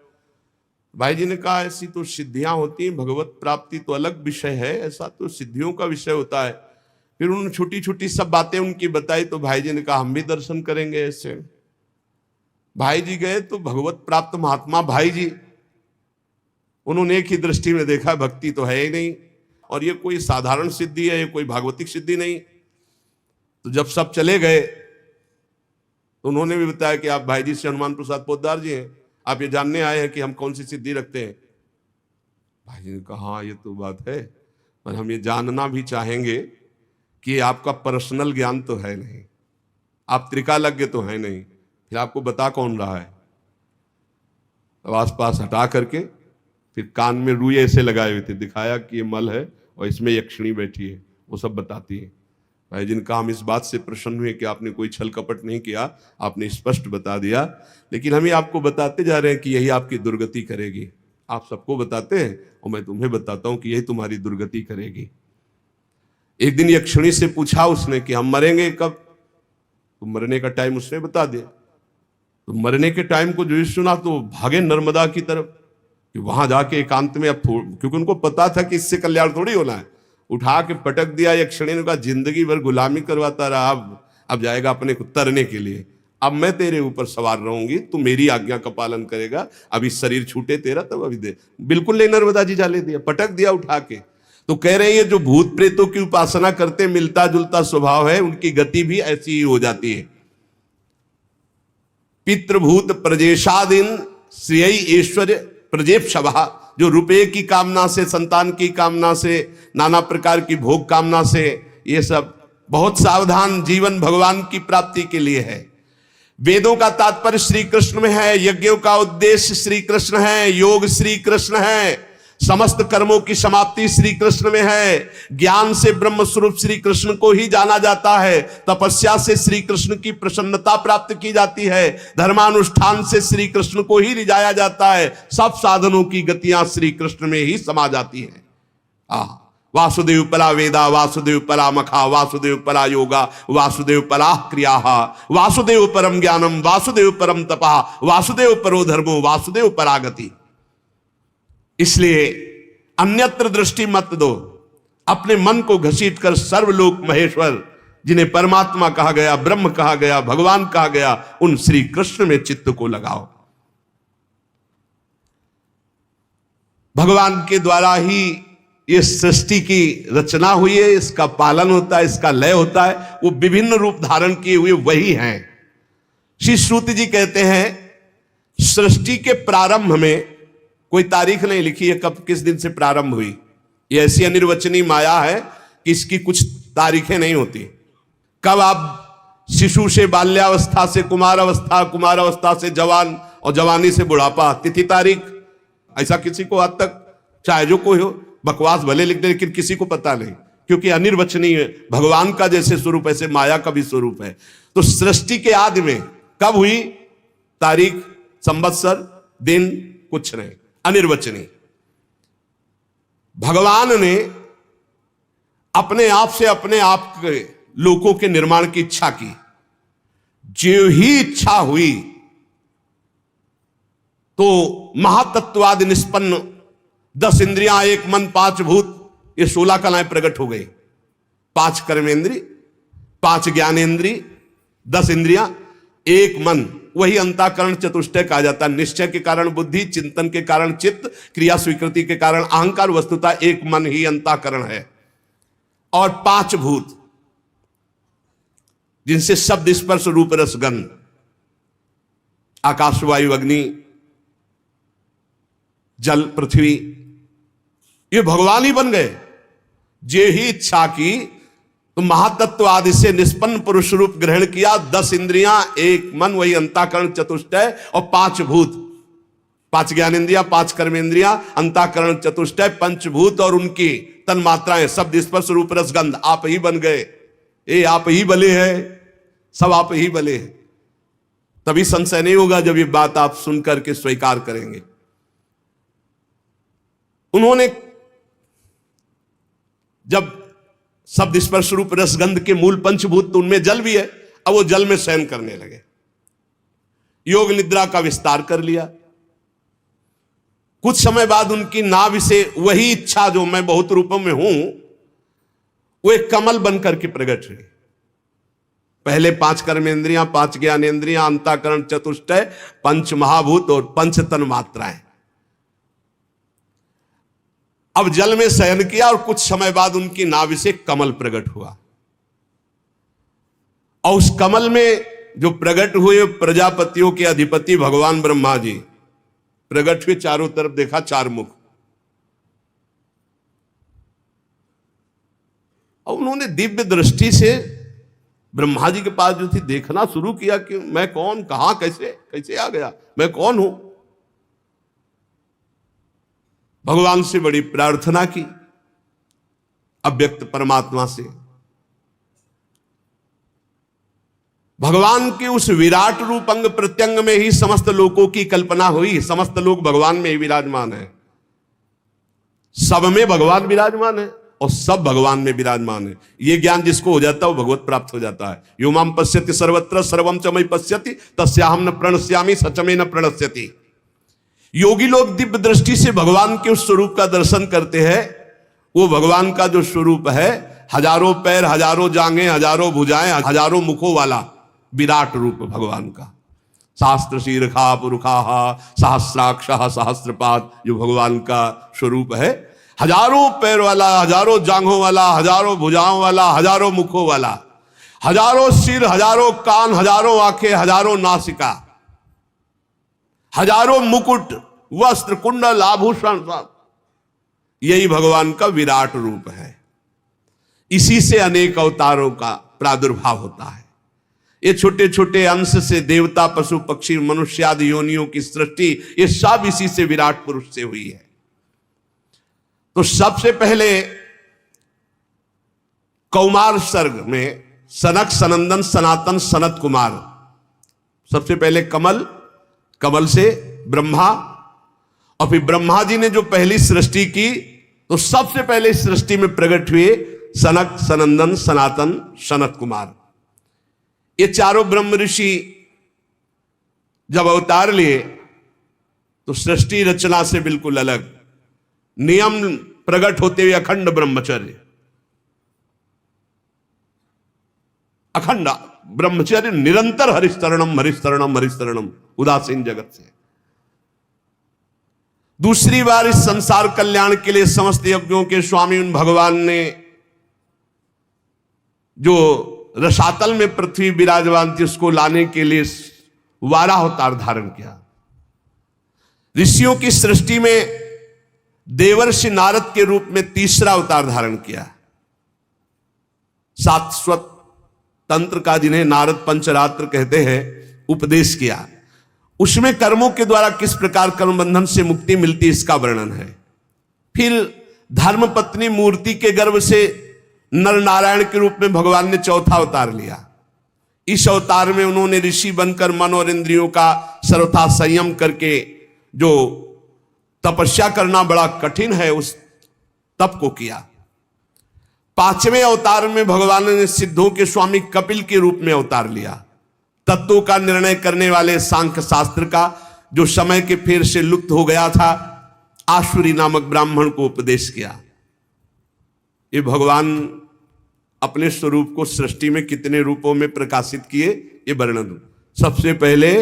भाई जी ने कहा ऐसी तो सिद्धियां होती हैं, भगवत प्राप्ति तो अलग विषय है, ऐसा तो सिद्धियों का विषय होता है। फिर उन्होंने छोटी छोटी सब बातें उनकी बताई, तो भाई जी ने कहा हम भी दर्शन करेंगे ऐसे। भाई जी गए तो भगवत प्राप्त महात्मा भाई जी, उन्होंने एक ही दृष्टि में देखा भक्ति तो है ही नहीं, और ये कोई साधारण सिद्धि है, ये कोई भागवतिक सिद्धि नहीं। तो जब सब चले गए तो उन्होंने भी बताया कि आप भाई जी से हनुमान प्रसाद पोद्दार जी हैं, आप ये जानने आए हैं कि हम कौन सी सिद्धि रखते हैं। भाई जी ने कहा हाँ ये तो बात है, पर हम ये जानना भी चाहेंगे कि आपका पर्सनल ज्ञान तो है नहीं, आप त्रिकालज्ञ तो है नहीं, फिर आपको बता कौन रहा है। अब आस पास हटा करके फिर कान में रुई ऐसे लगाए हुए थे, दिखाया कि ये मल है और इसमें यक्षिणी बैठी है, वो सब बताती है। भाई जी ने कहा हम इस बात से प्रसन्न हुए कि आपने कोई छल कपट नहीं किया, आपने स्पष्ट बता दिया, लेकिन हम ही आपको बताते जा रहे हैं कि यही आपकी दुर्गति करेगी। आप सबको बताते हैं और मैं तुम्हें बताता हूं कि यही तुम्हारी दुर्गति करेगी। एक दिन यक्षिणी से पूछा उसने कि हम मरेंगे कब, तो मरने का टाइम उसने बता दिया। तो मरने के टाइम को जो सुना तो भागे नर्मदा की तरफ कि वहां जाके एकांत में, अब क्योंकि उनको पता था कि इससे कल्याण थोड़ी होना है, उठा के पटक दिया। यक्षिणी ने कहा जिंदगी भर गुलामी करवाता रहा, अब जाएगा अपने को तरने के लिए, अब मैं तेरे ऊपर सवार रहूंगी, तू मेरी आज्ञा का पालन करेगा, अभी शरीर छूटे तेरा तब अभी दे। बिल्कुल नहीं, नर्मदा जी जाले दिया, पटक दिया उठा के। तो कह रहे हैं जो भूत प्रेतों की उपासना करते मिलता जुलता स्वभाव है, उनकी गति भी ऐसी ही हो जाती है। पितृभूत प्रजेशादीन श्रेय ऐश्वर्य प्रजेप सभा, जो रुपये की कामना से, संतान की कामना से, नाना प्रकार की भोग कामना से, ये सब बहुत सावधान, जीवन भगवान की प्राप्ति के लिए है। वेदों का तात्पर्य श्री कृष्ण में है, यज्ञों का उद्देश्य श्री कृष्ण है, योग श्री कृष्ण है, समस्त कर्मों की समाप्ति श्री कृष्ण में है। ज्ञान से ब्रह्म स्वरूप श्री कृष्ण को ही जाना जाता है, तपस्या से श्री कृष्ण की प्रसन्नता प्राप्त की जाती है, धर्मानुष्ठान से श्री कृष्ण को ही रिझाया जाता है, सब साधनों की गतियां श्री कृष्ण में ही समा जाती है। वासुदेव परा वेदा, वासुदेव परा मखा, वासुदेव परा योगा, वासुदेव परा क्रिया, वासुदेव परम ज्ञानम, वासुदेव परम तपा, वासुदेव परो धर्मो, वासुदेव परागति। इसलिए अन्यत्र दृष्टि मत दो, अपने मन को घसीट कर सर्वलोक महेश्वर, जिन्हें परमात्मा कहा गया, ब्रह्म कहा गया, भगवान कहा गया, उन श्री कृष्ण में चित्त को लगाओ। भगवान के द्वारा ही ये सृष्टि की रचना हुई है, इसका पालन होता है, इसका लय होता है, वो विभिन्न रूप धारण किए हुए वही हैं। श्री श्रुति जी कहते हैं सृष्टि के प्रारंभ में कोई तारीख नहीं लिखी है कब किस दिन से प्रारंभ हुई, ये ऐसी अनिर्वचनीय माया है कि इसकी कुछ तारीखें नहीं होती। कब आप शिशु से बाल्यावस्था से कुमारावस्था, कुमारावस्था से जवान और जवानी से बुढ़ापा, तिथि तारीख ऐसा किसी को आज तक, चाहे जो कोई हो, बकवास भले लिख दे लेकिन किसी को पता नहीं, क्योंकि अनिर्वचनीय है। भगवान का जैसे स्वरूप ऐसे माया का भी स्वरूप है। तो सृष्टि के आदि में कब हुई, तारीख, संवत्सर, दिन कुछ नहीं, अनिर्वचनीय। भगवान ने अपने आप से अपने आप के लोकों के निर्माण की इच्छा की, जो ही इच्छा हुई तो महातत्वादि निष्पन्न 10 इंद्रियां, 1 मन, 5 भूत, ये 16 कलाएं प्रकट हो गई। 5 कर्मेंद्री, 5 ज्ञानेंद्री, 10 इंद्रियां, 1 मन, वही अंतःकरण चतुष्टय कहा जाता है। निश्चय के कारण बुद्धि, चिंतन के कारण चित्त, क्रिया स्वीकृति के कारण अहंकार, वस्तुतः 1 मन ही अंतःकरण है। और 5 भूत जिनसे शब्द, स्पर्श, रूप, रस, गंध, आकाश, वायु, अग्नि, जल, पृथ्वी, ये भगवान ही बन गए। जे ही इच्छा की तो महातत्व आदि से निष्पन्न पुरुष रूप ग्रहण किया। 10 इंद्रियां, 1 मन, वही अंतःकरण चतुष्टय, और 5 भूत, 5 ज्ञानेन्द्रियां, 5 कर्मेंद्रियां, अंतःकरण चतुष्टय, पंचभूत और उनकी तन मात्राएं, शब्द स्पर्श रूप रस गंध आप ही बन गए। ये आप ही बले हैं, सब आप ही बले हैं। तभी संशय नहीं होगा जब ये बात आप सुनकर के स्वीकार करेंगे। उन्होंने जब शब्द स्पर्श रूप रसगंध के मूल पंचभूत, तो उनमें जल भी है, अब वो जल में शयन करने लगे, योग निद्रा का विस्तार कर लिया। कुछ समय बाद उनकी नाभि से वही इच्छा जो मैं बहुत रूपों में हूं, वो एक कमल बनकर के प्रकट हुई। पहले 5 कर्मेंद्रियां, 5 ज्ञानेन्द्रियां, अंतःकरण चतुष्टय, 5 महाभूत और 5 तन मात्राएं। अब जल में शयन किया और कुछ समय बाद उनकी नाभि से कमल प्रकट हुआ, और उस कमल में जो प्रकट हुए प्रजापतियों के अधिपति भगवान ब्रह्मा जी प्रकट हुए। चारों तरफ देखा, 4 मुख, और उन्होंने दिव्य दृष्टि से ब्रह्मा जी के पास जो थी देखना शुरू किया कि मैं कौन, कहां, कैसे कैसे आ गया, मैं कौन हूं। भगवान से बड़ी प्रार्थना की, अव्यक्त परमात्मा से। भगवान के उस विराट रूप अंग प्रत्यंग में ही समस्त लोकों की कल्पना हुई। समस्त लोग भगवान में ही विराजमान है, सब में भगवान विराजमान है और सब भगवान में विराजमान है। यह ज्ञान जिसको हो जाता है वो भगवत प्राप्त हो जाता है। यो माम पश्यति सर्वत्र सर्वम च मयि पश्यति तस्याहम न प्रणश्यामि सचमे न प्रणश्यति। योगी लोग दिव्य दृष्टि से भगवान के उस स्वरूप का दर्शन करते हैं। वो भगवान का जो स्वरूप है, हजारों पैर, हजारों जांघें, हजारों भुजाएं, हजारों मुखों वाला विराट रूप भगवान का। शास्त्र शीर्षा पुरुषा सहस्राक्षः सहस्रपाद, जो भगवान का स्वरूप है, हजारों पैर वाला, हजारों जांघों वाला, हजारों भुजाओं वाला, हजारों मुखों वाला, हजारों सिर, हजारों कान, हजारों आंखें, हजारों नासिका, हजारों मुकुट, वस्त्र, कुंडल, आभूषण, सब यही भगवान का विराट रूप है। इसी से अनेक अवतारों का प्रादुर्भाव होता है। ये छोटे छोटे अंश से देवता, पशु, पक्षी, मनुष्य आदि योनियों की सृष्टि, ये सब इसी से विराट पुरुष से हुई है। तो सबसे पहले कौमार सर्ग में सनक, सनंदन, सनातन, सनत कुमार, सबसे पहले कमल, कमल से ब्रह्मा, और फिर ब्रह्मा जी ने जो पहली सृष्टि की तो सबसे पहले इस सृष्टि में प्रकट हुए सनक, सनंदन, सनातन, सनत कुमार। ये चारों ब्रह्म ऋषि जब अवतार लिए तो सृष्टि रचना से बिल्कुल अलग नियम प्रकट होते हुए अखंड ब्रह्मचर्य, अखंड ब्रह्मचर्य, निरंतर हरिस्तरणम हरिस्तरणम हरिस्तरणम, उदासीन जगत से। दूसरी बार इस संसार कल्याण के लिए समस्त यज्ञों के स्वामी उन भगवान ने जो रसातल में पृथ्वी विराजमान थी उसको लाने के लिए 12 अवतार धारण किया। ऋषियों की सृष्टि में देवर्षि नारद के रूप में तीसरा अवतार धारण किया। शाश्वत तंत्र का, जिन्हें नारद पंचरात्र कहते हैं, उपदेश किया। उसमें कर्मों के द्वारा किस प्रकार कर्म बंधन से मुक्ति मिलती इसका वर्णन है। फिर धर्मपत्नी मूर्ति के गर्भ से नर नारायण के रूप में भगवान ने चौथा अवतार लिया। इस अवतार में उन्होंने ऋषि बनकर मन और इंद्रियों का सर्वथा संयम करके, जो तपस्या करना बड़ा कठिन है, उस तप को किया। 5वें अवतार में भगवान ने सिद्धों के स्वामी कपिल के रूप में अवतार लिया। तत्वों का निर्णय करने वाले सांख्य शास्त्र का, जो समय के फेर से लुप्त हो गया था, आशुरी नामक ब्राह्मण को उपदेश किया। ये भगवान अपने स्वरूप को सृष्टि में कितने रूपों में प्रकाशित किए, ये वर्णन। सबसे पहले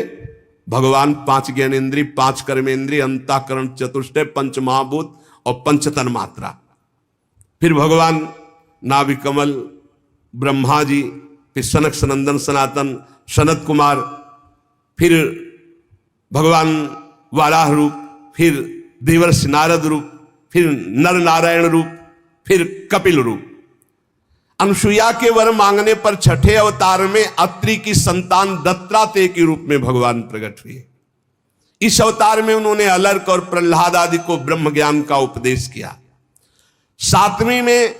भगवान 5 ज्ञानेन्द्रिय, 5 कर्मेंद्रिय, अंतःकरण चतुष्टय, 5 महाभूत और 5 तन मात्रा। फिर भगवान नाभि कमल, ब्रह्मा जी, फिर सनक, सनंदन, सनातन, सनत कुमार, फिर भगवान वाराह रूप, फिर देवर्षि नारद रूप, फिर नर नारायण रूप, फिर कपिल रूप। अनुसुईया के वर मांगने पर छठे अवतार में अत्रि की संतान दत्तात्रेय के रूप में भगवान प्रकट हुए। इस अवतार में उन्होंने अलर्क और प्रहलाद आदि को ब्रह्म ज्ञान का उपदेश किया। सातवीं में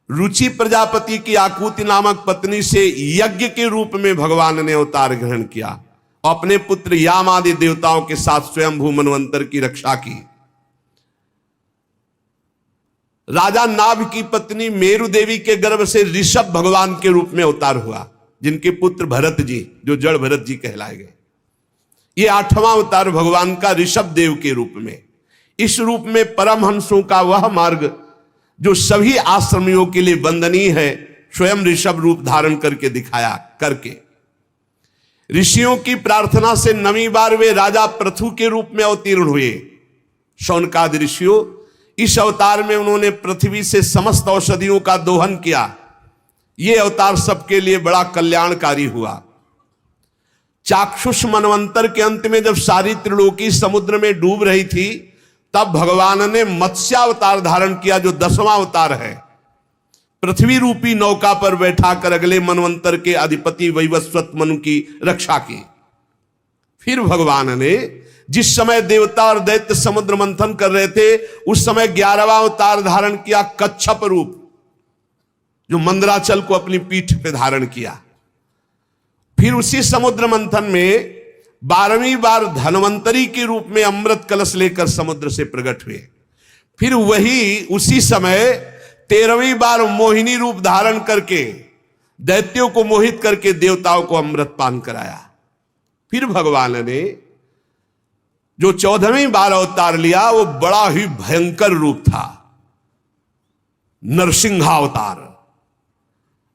रुचि प्रजापति की आकुति नामक पत्नी से यज्ञ के रूप में भगवान ने अवतार ग्रहण किया और अपने पुत्र याम आदि देवताओं के साथ स्वयंभू मनवंतर की रक्षा की। राजा नाभ की पत्नी मेरु देवी के गर्भ से ऋषभ भगवान के रूप में अवतार हुआ, जिनके पुत्र भरत जी, जो जड़ भरत जी कहलाए गए। ये आठवां अवतार भगवान का ऋषभ देव के रूप में। इस रूप में परमहंसों का वह मार्ग जो सभी आश्रमियों के लिए वंदनीय है, स्वयं ऋषभ रूप धारण करके दिखाया। करके ऋषियों की प्रार्थना से 9वीं बार वे राजा पृथु के रूप में अवतीर्ण हुए। शौनकादि ऋषियों, इस अवतार में उन्होंने पृथ्वी से समस्त औषधियों का दोहन किया। यह अवतार सबके लिए बड़ा कल्याणकारी हुआ। चाक्षुष मनवंतर के अंत में जब सारी त्रिलोकी समुद्र में डूब रही थी, तब भगवान ने मत्स्यावतार धारण किया, जो 10वां अवतार है। पृथ्वी रूपी नौका पर बैठाकर अगले मनवंतर के अधिपति वैवस्वत मनु की रक्षा की। फिर भगवान ने जिस समय देवता और दैत्य समुद्र मंथन कर रहे थे, उस समय 11वां अवतार धारण किया, कच्छप रूप, जो मंदराचल को अपनी पीठ पे धारण किया। फिर उसी समुद्र मंथन में 12वीं बार धनवंतरी के रूप में अमृत कलश लेकर समुद्र से प्रकट हुए। फिर वही उसी समय 13वीं बार मोहिनी रूप धारण करके दैत्यों को मोहित करके देवताओं को अमृत पान कराया। फिर भगवान ने जो 14वीं बार अवतार लिया, वो बड़ा ही भयंकर रूप था, नरसिंहावतार।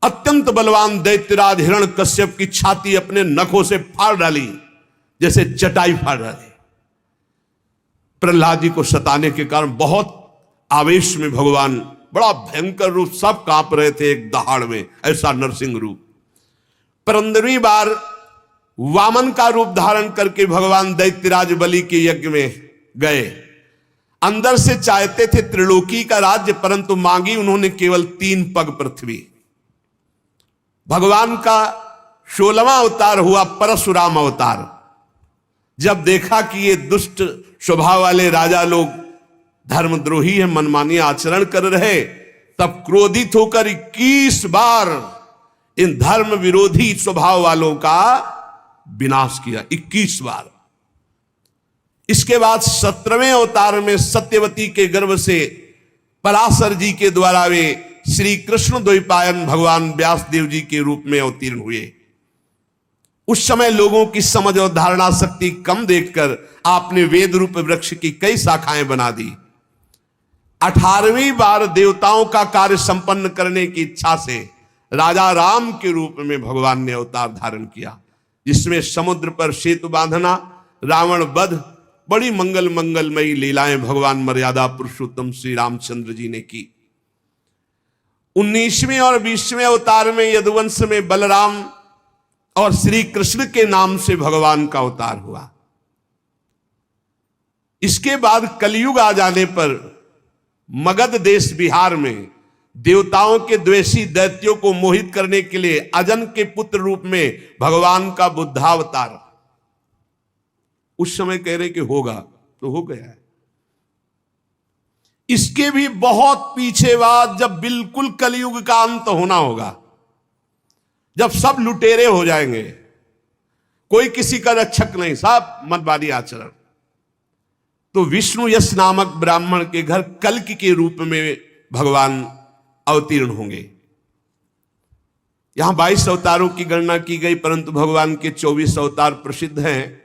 अत्यंत बलवान दैत्यराज हिरण्यकश्यप की छाती अपने नखों से फाड़ डाली, जैसे चटाई फाड़ डाली। प्रहलाद जी को सताने के कारण बहुत आवेश में भगवान बड़ा भयंकर रूप, सब कांप रहे थे एक दहाड़ में, ऐसा नरसिंह रूप। 15वीं बार वामन का रूप धारण करके भगवान दैत्यराज बलि के यज्ञ में गए। अंदर से चाहते थे त्रिलोकी का राज्य, परंतु मांगी उन्होंने केवल 3 पग पृथ्वी। भगवान का 16वां अवतार हुआ परशुराम अवतार। जब देखा कि ये दुष्ट स्वभाव वाले राजा लोग धर्मद्रोही है, मनमानी आचरण कर रहे, तब क्रोधित होकर 21 बार इन धर्म विरोधी स्वभाव वालों का विनाश किया। 21 बार। इसके बाद 17वें अवतार में सत्यवती के गर्भ से पराशर जी के द्वारा वे श्री कृष्ण द्वैपायन भगवान व्यासदेव जी के रूप में अवतीर्ण हुए। उस समय लोगों की समझ और धारणा शक्ति कम देखकर आपने वेद रूप वृक्ष की कई शाखाएं बना दी। 18वीं बार देवताओं का कार्य संपन्न करने की इच्छा से राजा राम के रूप में भगवान ने अवतार धारण किया, जिसमें समुद्र पर सेतु बांधना, रावण वध, बड़ी मंगलमयी लीलाएं भगवान मर्यादा पुरुषोत्तम श्री रामचंद्र जी ने की। 19वें और 20वें अवतार में यदुवंश में बलराम और श्री कृष्ण के नाम से भगवान का अवतार हुआ। इसके बाद कलयुग आ जाने पर मगध देश बिहार में देवताओं के द्वेषी दैत्यों को मोहित करने के लिए अजन के पुत्र रूप में भगवान का बुद्धावतार। उस समय कह रहे कि होगा तो हो गया है। इसके भी बहुत पीछे बाद, जब बिल्कुल कलयुग का अंत होना होगा, जब सब लुटेरे हो जाएंगे, कोई किसी का रक्षक नहीं, सब मतवादी आचरण, तो विष्णु यश नामक ब्राह्मण के घर कल्कि के रूप में भगवान अवतीर्ण होंगे। यहां 22 अवतारों की गणना की गई, परंतु भगवान के 24 अवतार प्रसिद्ध हैं।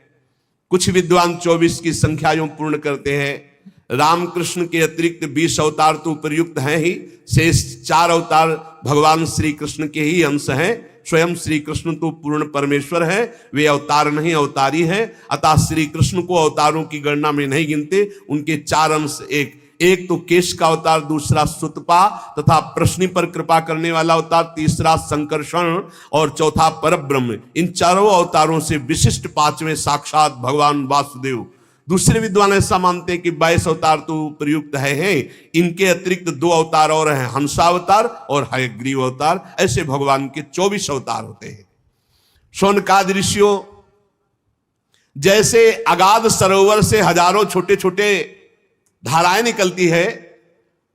कुछ विद्वान 24 की संख्या यूं पूर्ण करते हैं। रामकृष्ण के अतिरिक्त 20 अवतार तो उपयुक्त हैं ही, शेष 4 अवतार भगवान श्री कृष्ण के ही अंश हैं। स्वयं श्री कृष्ण तो पूर्ण परमेश्वर है, वे अवतार नहीं अवतारी हैं। अतः श्री कृष्ण को अवतारों की गणना में नहीं गिनते। उनके 4 अंश, एक तो केश का अवतार, दूसरा सुतपा तथा प्रश्नि पर कृपा करने वाला अवतार, तीसरा संकर्षण और चौथा परब्रह्म। इन चारों अवतारों से विशिष्ट 5वें साक्षात भगवान वासुदेव, दूसरे विद्वान ऐसा मानते हैं कि 22 अवतार तो प्रयुक्त हैं, इनके अतिरिक्त 2 अवतार और हैं, हंसावतार और हयग्रीव अवतार। ऐसे भगवान के 24 अवतार होते हैं। शौनकादि ऋषियों, जैसे अगाध सरोवर से हजारों छोटे छोटे धाराएं निकलती है,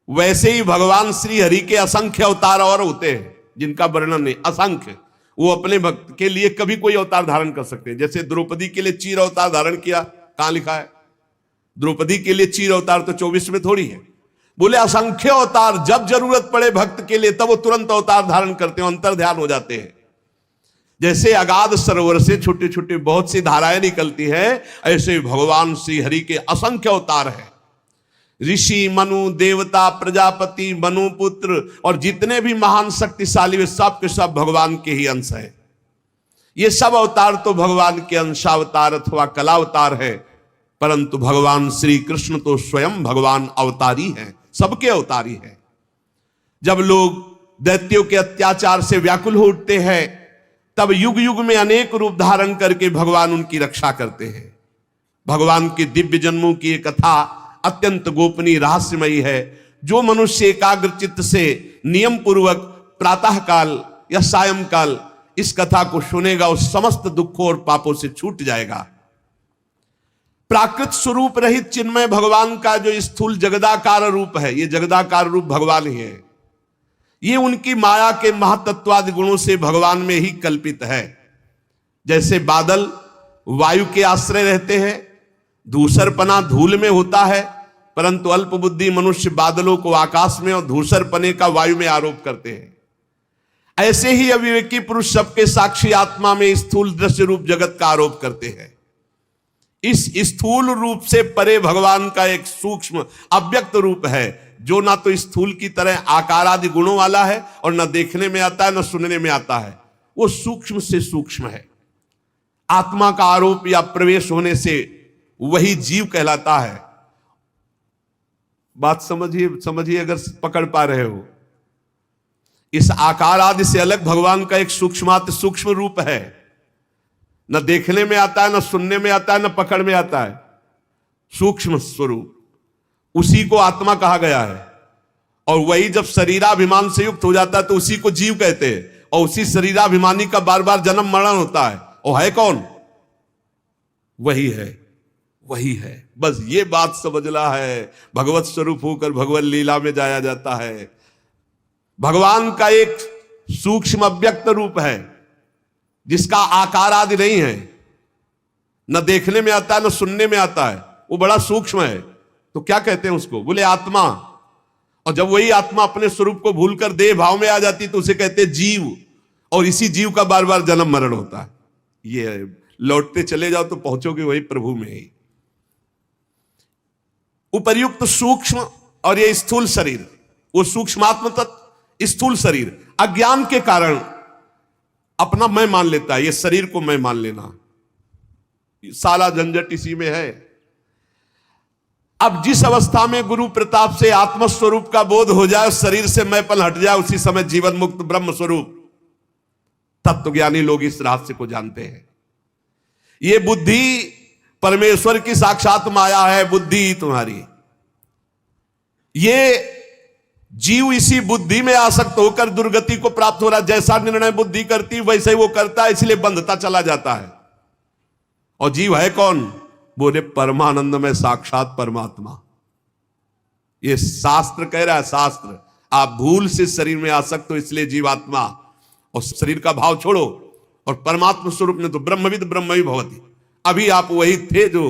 वैसे ही भगवान श्री हरि के असंख्य अवतार और होते हैं जिनका वर्णन नहीं, असंख्य। वो अपने भक्त के लिए कभी कोई अवतार धारण कर सकते हैं। जैसे द्रौपदी के लिए चीर अवतार धारण किया, कहां लिखा है? द्रौपदी के लिए चीर अवतार तो 24 में थोड़ी है। बोले असंख्य अवतार, जब जरूरत पड़े भक्त के लिए तब वो तुरंत अवतार धारण करते हैं, अंतर ध्यान हो जाते हैं। जैसे अगाध सरोवर से छोटे छोटे बहुत सी धाराएं निकलती है, ऐसे भगवान श्री हरि के असंख्य अवतार हैं। ऋषि, मनु, देवता, प्रजापति, मनु पुत्र और जितने भी महान शक्तिशाली वे सब के सब भगवान के ही अंश हैं। ये सब अवतार तो भगवान के अंशावतार अथवा कलावतार है, परंतु भगवान श्री कृष्ण तो स्वयं भगवान अवतारी हैं, सबके अवतारी हैं। जब लोग दैत्यों के अत्याचार से व्याकुल हो उठते हैं, तब युग युग में अनेक रूप धारण करके भगवान उनकी रक्षा करते हैं। भगवान के दिव्य जन्मों की एक कथा अत्यंत गोपनीय रहस्यमयी है। जो मनुष्य एकाग्र चित्त से नियम पूर्वक प्रातः काल या सायंकाल इस कथा को सुनेगा, उस समस्त दुखों और पापों से छूट जाएगा। प्राकृत स्वरूप रहित चिन्मय भगवान का जो स्थूल जगदाकार रूप है, ये जगदाकार रूप भगवान ही है। ये उनकी माया के महतत्वादि गुणों से भगवान में ही कल्पित है। जैसे बादल वायु के आश्रय रहते हैं, धूसरपना धूल में होता है, परंतु अल्प बुद्धि मनुष्य बादलों को आकाश में और धूसरपने का वायु में आरोप करते हैं। ऐसे ही अविवेकी पुरुष सबके साक्षी आत्मा में स्थूल दृश्य रूप जगत का आरोप करते हैं। इस स्थूल रूप से परे भगवान का एक सूक्ष्म अव्यक्त रूप है, जो ना तो स्थूल की तरह आकार आदि गुणों वाला है और ना देखने में आता है, ना सुनने में आता है। वो सूक्ष्म से सूक्ष्म है। आत्मा का आरोप या प्रवेश होने से वही जीव कहलाता है। बात समझिए अगर पकड़ पा रहे हो। इस आकार आदि से अलग भगवान का एक सूक्ष्माति सूक्ष्म रूप है, न देखने में आता है, न सुनने में आता है, न पकड़ में आता है। सूक्ष्म स्वरूप, उसी को आत्मा कहा गया है। और वही जब शरीराभिमान से युक्त हो जाता है तो उसी को जीव कहते हैं। और उसी शरीराभिमानी का बार बार जन्म मरण होता है। और है कौन? वही है, वही है। बस ये बात समझना है। भगवत स्वरूप होकर भगवत लीला में जाया जाता है। भगवान का एक सूक्ष्म अव्यक्त रूप है जिसका आकार आदि नहीं है, न देखने में आता है, न सुनने में आता है। वो बड़ा सूक्ष्म है। तो क्या कहते हैं उसको? बोले आत्मा। और जब वही आत्मा अपने स्वरूप को भूलकर देह भाव में आ जाती तो उसे कहते हैं जीव। और इसी जीव का बार बार जन्म मरण होता है। ये लौटते चले जाओ तो पहुंचोगे वही प्रभु में ही। उपर्युक्त सूक्ष्म और ये स्थूल शरीर, वो सूक्ष्मात्म तत्व स्थूल शरीर अज्ञान के कारण अपना मैं मान लेता है। ये शरीर को मैं मान लेना, साला झंझट इसी में है। अब जिस अवस्था में गुरु प्रताप से आत्मस्वरूप का बोध हो जाए, शरीर से मैंपन हट जाए, उसी समय जीवन मुक्त ब्रह्म स्वरूप तत्वज्ञानी लोग इस रहस्य को जानते हैं। ये बुद्धि परमेश्वर की साक्षात माया है, बुद्धि तुम्हारी। ये जीव इसी बुद्धि में आसक्त होकर दुर्गति को प्राप्त हो रहा है। जैसा निर्णय बुद्धि करती वैसे ही वो करता है, इसलिए बंधता चला जाता है। और जीव है कौन? बोले परमानंद में साक्षात परमात्मा। ये शास्त्र कह रहा है, शास्त्र। आप भूल से शरीर में आसक्त हो, इसलिए जीवात्मा। और शरीर का भाव छोड़ो और परमात्मा स्वरूप में तो ब्रह्मविद ब्रह्म ही भवति। अभी आप वही थे जो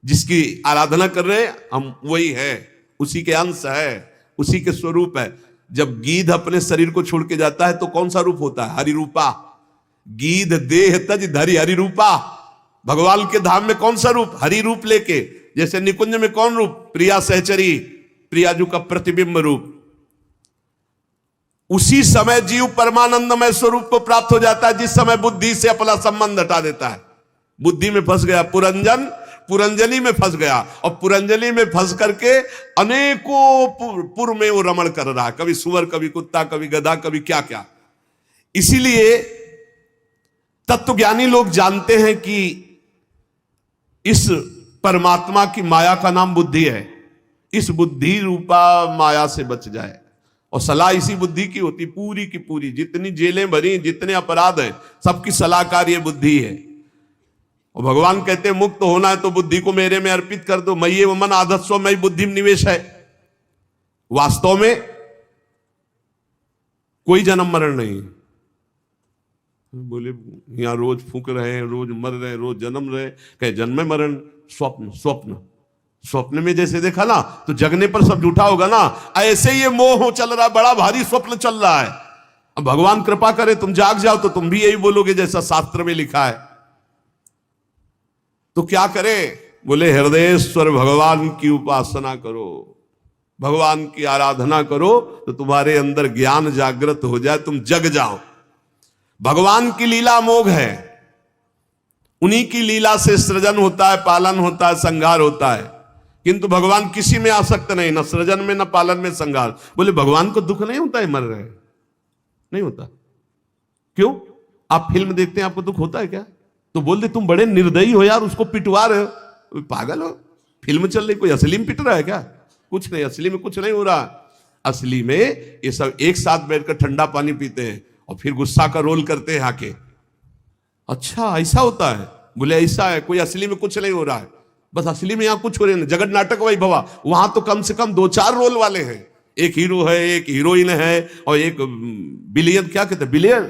जिसकी आराधना कर रहे हैं, हम वही है, उसी के अंश है, उसी के स्वरूप है। जब गीध अपने शरीर को छोड़ के जाता है तो कौन सा रूप होता है? हरिरूपा। गीध देह तज धरि हरिरूपा। भगवान के धाम में कौन सा रूप? हरि रूप लेके। जैसे निकुंज में कौन रूप? प्रिया सहचरी, प्रियाजू का प्रतिबिंब रूप। उसी समय जीव परमानंदमय स्वरूप को प्राप्त हो जाता है जिस समय बुद्धि से अपना संबंध हटा देता है। बुद्धि में फंस गया, पुरंजनी में फंस गया, और पुरंजनी में फंस करके अनेकों पुर में वो रमण कर रहा है। कभी सुअर, कभी कुत्ता, कभी गधा, कभी क्या क्या। इसीलिए तत्वज्ञानी लोग जानते हैं कि इस परमात्मा की माया का नाम बुद्धि है। इस बुद्धि रूपा माया से बच जाए। और सलाह इसी बुद्धि की होती, पूरी की पूरी। जितनी जेलें भरी, जितने अपराध हैं, सबकी सलाहकार ये बुद्धि है। और भगवान कहते हैं मुक्त होना है तो बुद्धि को मेरे में अर्पित कर दो। मय्ये मन आधत्स्व मयि बुद्धि निवेश है। वास्तव में कोई जन्म मरण नहीं। बोले यहां रोज फूक रहे हैं, रोज मर रहे हैं, रोज जन्म रहे, कहे जन्म मरण स्वप्न स्वप्न स्वप्न में जैसे देखा ना तो जगने पर सब झूठा होगा ना, ऐसे ये मोह चल रहा, बड़ा भारी स्वप्न चल रहा है। अब भगवान कृपा करे तुम जाग जाओ तो तुम भी यही बोलोगे जैसा शास्त्र में लिखा है। तो क्या करे? बोले हृदयेश्वर भगवान की उपासना करो, भगवान की आराधना करो तो तुम्हारे अंदर ज्ञान जागृत हो जाए, तुम जग जाओ। भगवान की लीला अमोघ है। उन्हीं की लीला से सृजन होता है, पालन होता है, संहार होता है। किंतु भगवान किसी में आसक्त नहीं, न सृजन में, न पालन में, संहार। बोले भगवान को दुख नहीं होता है मर रहे? नहीं होता। क्यों? आप फिल्म देखते हैं, आपको दुख होता है क्या? तो बोल दे तुम बड़े निर्दयी हो यार, उसको पिटवा रहे हो, पागल हो। फिल्म चल रही, कोई असली में पिट रहा है क्या? कुछ नहीं, असली में कुछ नहीं हो रहा। असली में ये सब एक साथ बैठकर ठंडा पानी पीते हैं और फिर गुस्सा का रोल करते हैं आके। अच्छा ऐसा होता है? बोले ऐसा है, कोई असली में कुछ नहीं हो रहा है, बस असली में यहां कुछ हो रहा है। जगत नाटक वही भवा, वहां तो कम से कम 2-4 रोल वाले हैं। एक हीरो है, एक हीरोइन है, और एक बिलियन, क्या कहते हैं, बिलियन,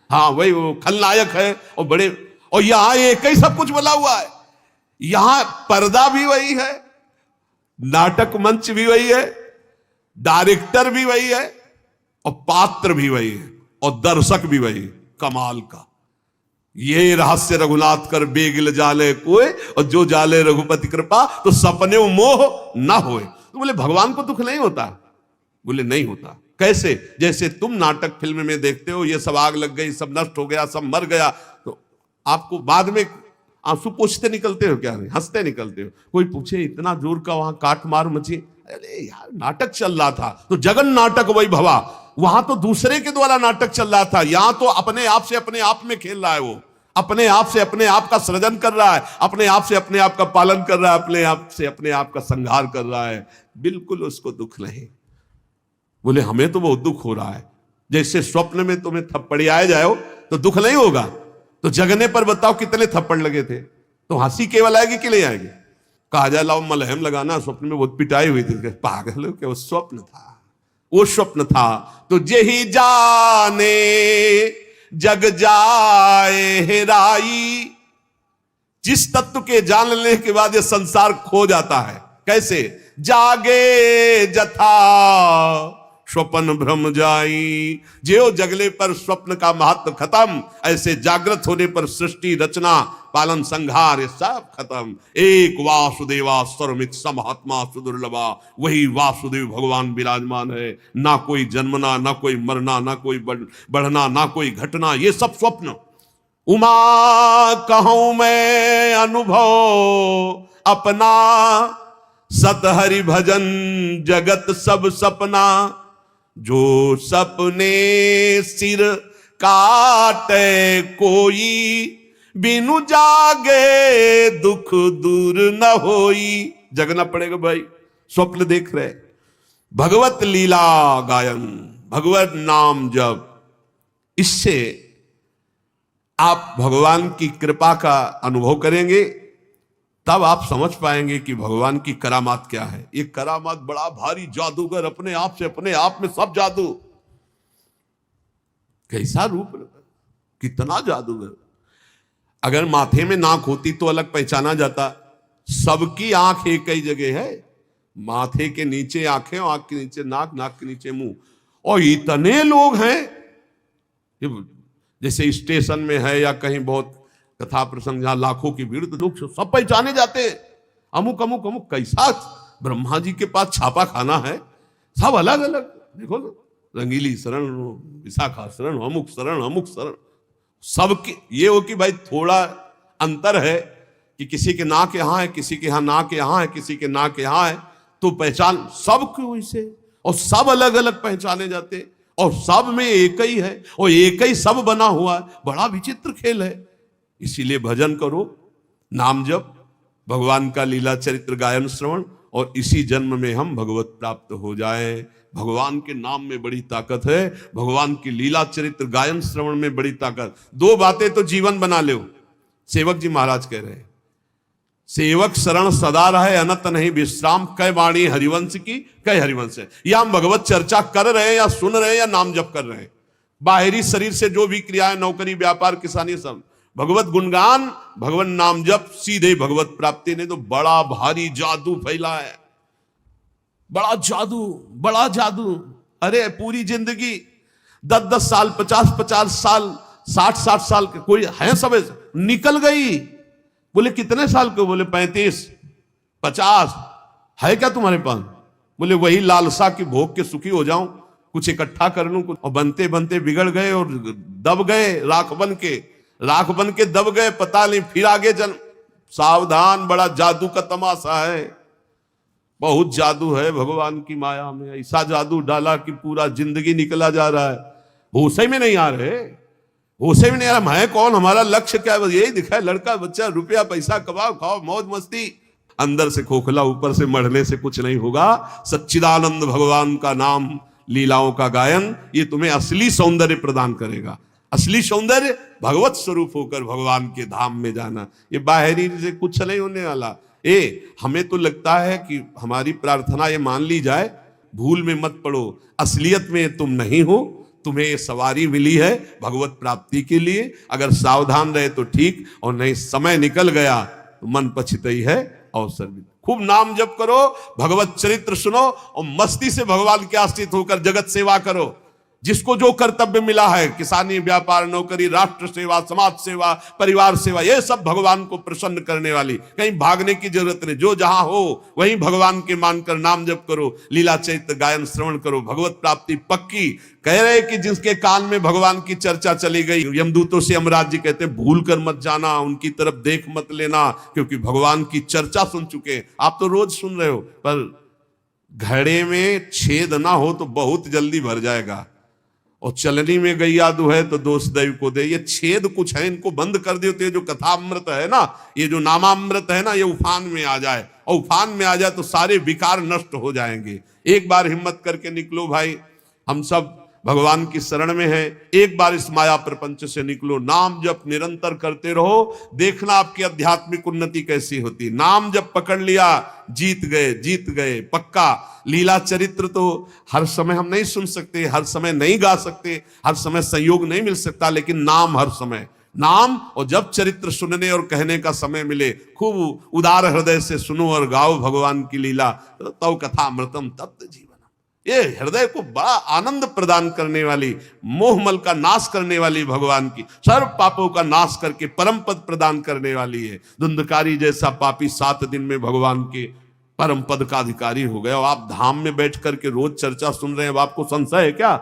हाँ वही वो खलनायक है, और बड़े, और यहां एक ही सब कुछ बोला हुआ है। यहां पर्दा भी वही है, नाटक मंच भी वही है, डायरेक्टर भी वही है, और पात्र भी वही है, और दर्शक भी वही। कमाल का ये रहस्य रघुनाथ कर बेगिल जाले कोई, और जो जाले रघुपति कृपा तो सपने मोह ना होए। तो बोले भगवान को दुख नहीं होता? बोले नहीं होता। कैसे? जैसे तुम नाटक फिल्म में देखते हो, ये सब आग लग गई, सब नष्ट हो गया, सब मर गया, तो आपको बाद में आंसू पोंछते निकलते हो क्या? नहीं, हंसते निकलते हो। कोई पूछे इतना जोर का वहां काट मार मची, अरे यार नाटक चल रहा था। तो जगन नाटक वही भवा, वहां तो दूसरे के द्वारा नाटक चल रहा था, यहां तो अपने आप से अपने आप में खेल रहा है। वो अपने आप से अपने आप का सृजन कर रहा है, अपने आप से अपने आप का पालन कर रहा है, अपने आप से अपने आप का संहार कर रहा है। बिल्कुल उसको दुख नहीं। बोले हमें तो बहुत दुख हो रहा है। जैसे स्वप्न में तुम्हें थप्पड़ी आए जाओ तो दुख नहीं होगा, तो जगने पर बताओ कितने थप्पड़ लगे थे, तो हंसी केवल आएगी कि नहीं आएगी? कहा जाए लाओ मलहम लगाना, स्वप्न में बहुत पिटाई हुई थी। पागल हो क्या? वो स्वप्न था, वो स्वप्न था। तो जेहि जाने जग जाए हेराई। जिस तत्व के जान लेने के बाद ये संसार खो जाता है। कैसे? जागे जथा स्वप्न भ्रम जाई। जो जगले पर स्वप्न का महत्व खत्म, ऐसे जागृत होने पर सृष्टि रचना पालन संहार ये सब खत्म। एक वासुदेवा सर्वमित समहात्मा सुदुर्लभा, वही वासुदेव भगवान विराजमान है। ना कोई जन्मना, ना कोई मरना, ना कोई बढ़ना, ना कोई घटना, ये सब स्वप्न। उमा कहूं मैं अनुभव अपना, सत हरि भजन जगत सब सपना। जो सपने सिर काटे कोई, बिनु जागे दुख दूर न होई। जगना पड़ेगा भाई। स्वप्न देख रहे, भगवत लीला गायन, भगवत नाम जप, इससे आप भगवान की कृपा का अनुभव करेंगे। तब आप समझ पाएंगे कि भगवान की करामात क्या है। ये करामात बड़ा भारी जादूगर, अपने आप से अपने आप में सब जादू। कैसा रूप, कितना जादूगर। अगर माथे में नाक होती तो अलग पहचाना जाता। सबकी आंख एक ही जगह है, माथे के नीचे आंखें, आंख के नीचे नाक, नाक के नीचे मुंह। और इतने लोग हैं, जैसे स्टेशन में है या कहीं बहुत कथा प्रसंग जहां लाखों की भीड़, तो लोग सब पहचाने जाते हैं। अमुक अमुक अमुक, कैसा ब्रह्मा जी के पास छापा खाना है, सब अलग अलग। देखो रंगीली शरण, विशाखा शरण, अमुक शरण, अमुक शरण, सबके ये हो कि भाई थोड़ा अंतर है कि किसी के नाक यहां है, किसी के यहां नाक यहां है, किसी के नाक यहां है, तो पहचान सबको वैसे, और सब अलग अलग पहचाने जाते, और सब में एक ही है, और एक ही सब बना हुआ है। बड़ा विचित्र खेल है। इसीलिए भजन करो, नाम जप, भगवान का लीला चरित्र गायन श्रवण, और इसी जन्म में हम भगवत प्राप्त हो जाए। भगवान के नाम में बड़ी ताकत है, भगवान की लीला चरित्र गायन श्रवण में बड़ी ताकत। दो बातें तो जीवन बना लो। सेवक जी महाराज कह रहे हैं, सेवक शरण सदा रहे, अनत नहीं विश्राम, कै वाणी हरिवंश की कै हरिवंश है। या हम भगवत चर्चा कर रहे हैं, या सुन रहे हैं, या नाम जप कर रहे हैं। बाहरी शरीर से जो भी क्रियाएं, नौकरी, व्यापार, किसानी, सब भगवत गुणगान, भगवान नाम जप, सीधे भगवत प्राप्ति। ने तो बड़ा भारी जादू फैला है, बड़ा जादू, बड़ा जादू। अरे पूरी जिंदगी 10-10 साल, 50-50 साल, 60-60 साल के कोई है, सब निकल गई। बोले कितने साल के? बोले 35-50 है क्या तुम्हारे पास? बोले वही लालसा की भोग के सुखी हो जाऊं, कुछ इकट्ठा कर लूं कुछ। और बनते बनते बिगड़ गए और दब गए, राख बन के दब गए, पता नहीं फिर आगे जन्म। सावधान, बड़ा जादू का तमाशा है, बहुत जादू है भगवान की माया में। ऐसा जादू डाला कि पूरा जिंदगी निकला जा रहा है, होश में नहीं आ रहे, होश में नहीं आ रहा। मैं कौन, हमारा लक्ष्य क्या है? बस यही दिखा है, लड़का बच्चा, रुपया पैसा, कबाब खाओ, मौज मस्ती। अंदर से खोखला, ऊपर से मढ़ने से कुछ नहीं होगा। सच्चिदानंद भगवान का नाम, लीलाओं का गायन, ये तुम्हें असली सौंदर्य प्रदान करेगा। असली सौंदर्य भगवत स्वरूप होकर भगवान के धाम में जाना। ये बाहरी से कुछ नहीं होने वाला। हमें तो लगता है कि हमारी प्रार्थना ये मान ली जाए, भूल में मत पड़ो, असलियत में तुम नहीं हो। तुम्हें ये सवारी मिली है भगवत प्राप्ति के लिए। अगर सावधान रहे तो ठीक, और नहीं समय निकल गया तो मन पछितई है अवसर भी। खूब नाम जप करो, भगवत चरित्र सुनो, और मस्ती से भगवान के आश्रित होकर जगत सेवा करो। जिसको जो कर्तव्य मिला है, किसानी, व्यापार, नौकरी, राष्ट्र सेवा, समाज सेवा, परिवार सेवा, ये सब भगवान को प्रसन्न करने वाली। कहीं भागने की जरूरत नहीं, जो जहां हो वहीं भगवान के मानकर नाम जप करो, लीला चरित्र गायन श्रवण करो, भगवत प्राप्ति पक्की। कह रहे कि जिसके कान में भगवान की चर्चा चली गई, यमदूतों से यमराज जी कहते हैं भूल कर मत जाना, उनकी तरफ देख मत लेना, क्योंकि भगवान की चर्चा सुन चुके। आप तो रोज सुन रहे हो, पर घड़े में छेद ना हो तो बहुत जल्दी भर जाएगा। और चलनी में गैया दुहे तो दोष दैव को दे। ये छेद कुछ है, इनको बंद कर दो तो ये जो कथामृत है ना, ये जो नामामृत है ना, ये उफान में आ जाए, और उफान में आ जाए तो सारे विकार नष्ट हो जाएंगे। एक बार हिम्मत करके निकलो भाई, हम सब भगवान की शरण में है। एक बार इस माया प्रपंच से निकलो, नाम जप निरंतर करते रहो, देखना आपकी आध्यात्मिक उन्नति कैसी होती। नाम जप पकड़ लिया, जीत गए पक्का। लीला चरित्र तो हर समय हम नहीं सुन सकते, हर समय नहीं गा सकते, हर समय संयोग नहीं मिल सकता, लेकिन नाम हर समय, नाम। और जब चरित्र सुनने और कहने का समय मिले, खूब उदार हृदय से सुनो और गाओ भगवान की लीला। तव कथा अमृतम तप्त जीवन। ये हृदय को बड़ा आनंद प्रदान करने वाली, मोहमल का नाश करने वाली, भगवान की सर्व पापों का नाश करके परम पद प्रदान करने वाली है। धुंधकारी जैसा पापी 7 दिन में भगवान के परम पद का अधिकारी हो गया। और आप धाम में बैठ करके रोज चर्चा सुन रहे हैं, आपको संशय है क्या?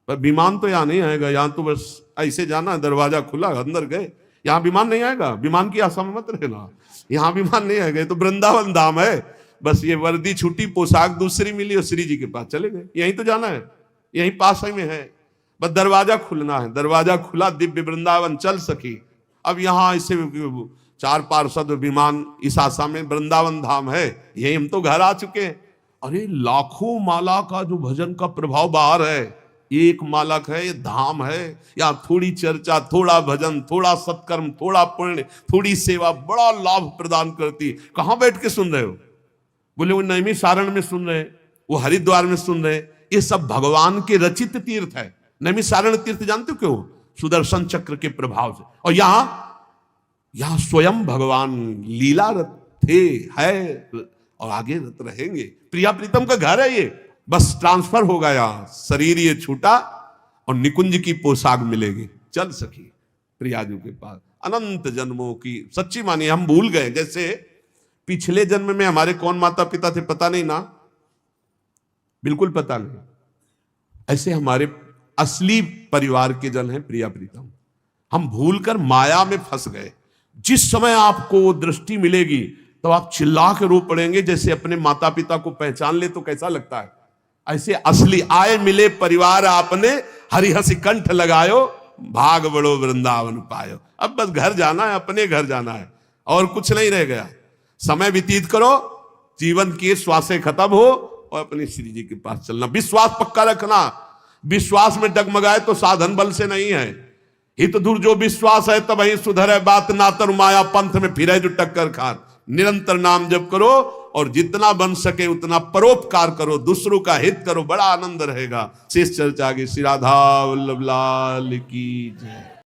पर विमान तो यहाँ नहीं आएगा, यहाँ तो बस ऐसे जाना, दरवाजा खुला, अंदर गए। यहाँ विमान नहीं आएगा, विमान की आशा में मत रहना, यहाँ विमान नहीं आएगा। तो वृंदावन धाम है, बस ये वर्दी छूटी, पोशाक दूसरी मिली और श्री जी के पास चले गए। यहीं तो जाना है, यहीं पास ही में है, बस दरवाजा खुलना है। दरवाजा खुला, दिव्य वृंदावन चल सकी। अब यहाँ ऐसे 4 पार्षद विमान इस आशा में, वृंदावन धाम है, यही हम तो घर आ चुके हैं। अरे लाखों माला का जो भजन का प्रभाव बाहर है, एक मालक है, ये धाम है। यहाँ थोड़ी चर्चा, थोड़ा भजन, थोड़ा सत्कर्म, थोड़ा पुण्य, थोड़ी सेवा बड़ा लाभ प्रदान करती। कहाँ बैठ के सुन रहे हो? बोले वो नैमी सारण में सुन रहे, वो हरिद्वार में सुन रहे। ये सब भगवान के रचित तीर्थ है। नैमी सारण तीर्थ जानते हो क्यों? सुदर्शन चक्र के प्रभाव से। और यहां स्वयं भगवान लीलारत थे, है, और आगे रत रहेंगे। प्रिया प्रीतम का घर है ये, बस ट्रांसफर हो गया, शरीर ये छूटा और निकुंज की पोशाक मिलेगी, चल सकी प्रियाजू के पास। अनंत जन्मों की सच्ची मानिए, हम भूल गए। जैसे पिछले जन्म में हमारे कौन माता पिता थे पता नहीं ना, बिल्कुल पता नहीं। ऐसे हमारे असली परिवार के जन हैं प्रिया प्रीतम। हम भूलकर माया में फंस गए। जिस समय आपको दृष्टि मिलेगी तो आप चिल्ला के रो पड़ेंगे। जैसे अपने माता पिता को पहचान ले तो कैसा लगता है, ऐसे असली आए मिले परिवार आपने, हरिहसि कंठ लगायो, भाग बड़ो वृंदावन पायो। अब बस घर जाना है, अपने घर जाना है। और कुछ नहीं रह गया। समय व्यतीत करो, जीवन की श्वासें खत्म हो और अपने श्री जी के पास चलना। विश्वास पक्का रखना, विश्वास में डगमगाए तो साधन बल से नहीं है। हित दूर जो विश्वास है तब ही सुधरे बात, नातर माया पंथ में फिरे जो टक्कर खान। निरंतर नाम जप करो और जितना बन सके उतना परोपकार करो, दूसरों का हित करो, बड़ा आनंद रहेगा। शेष चर्चा आगे। श्री राधा वल्लभ लाल की जय।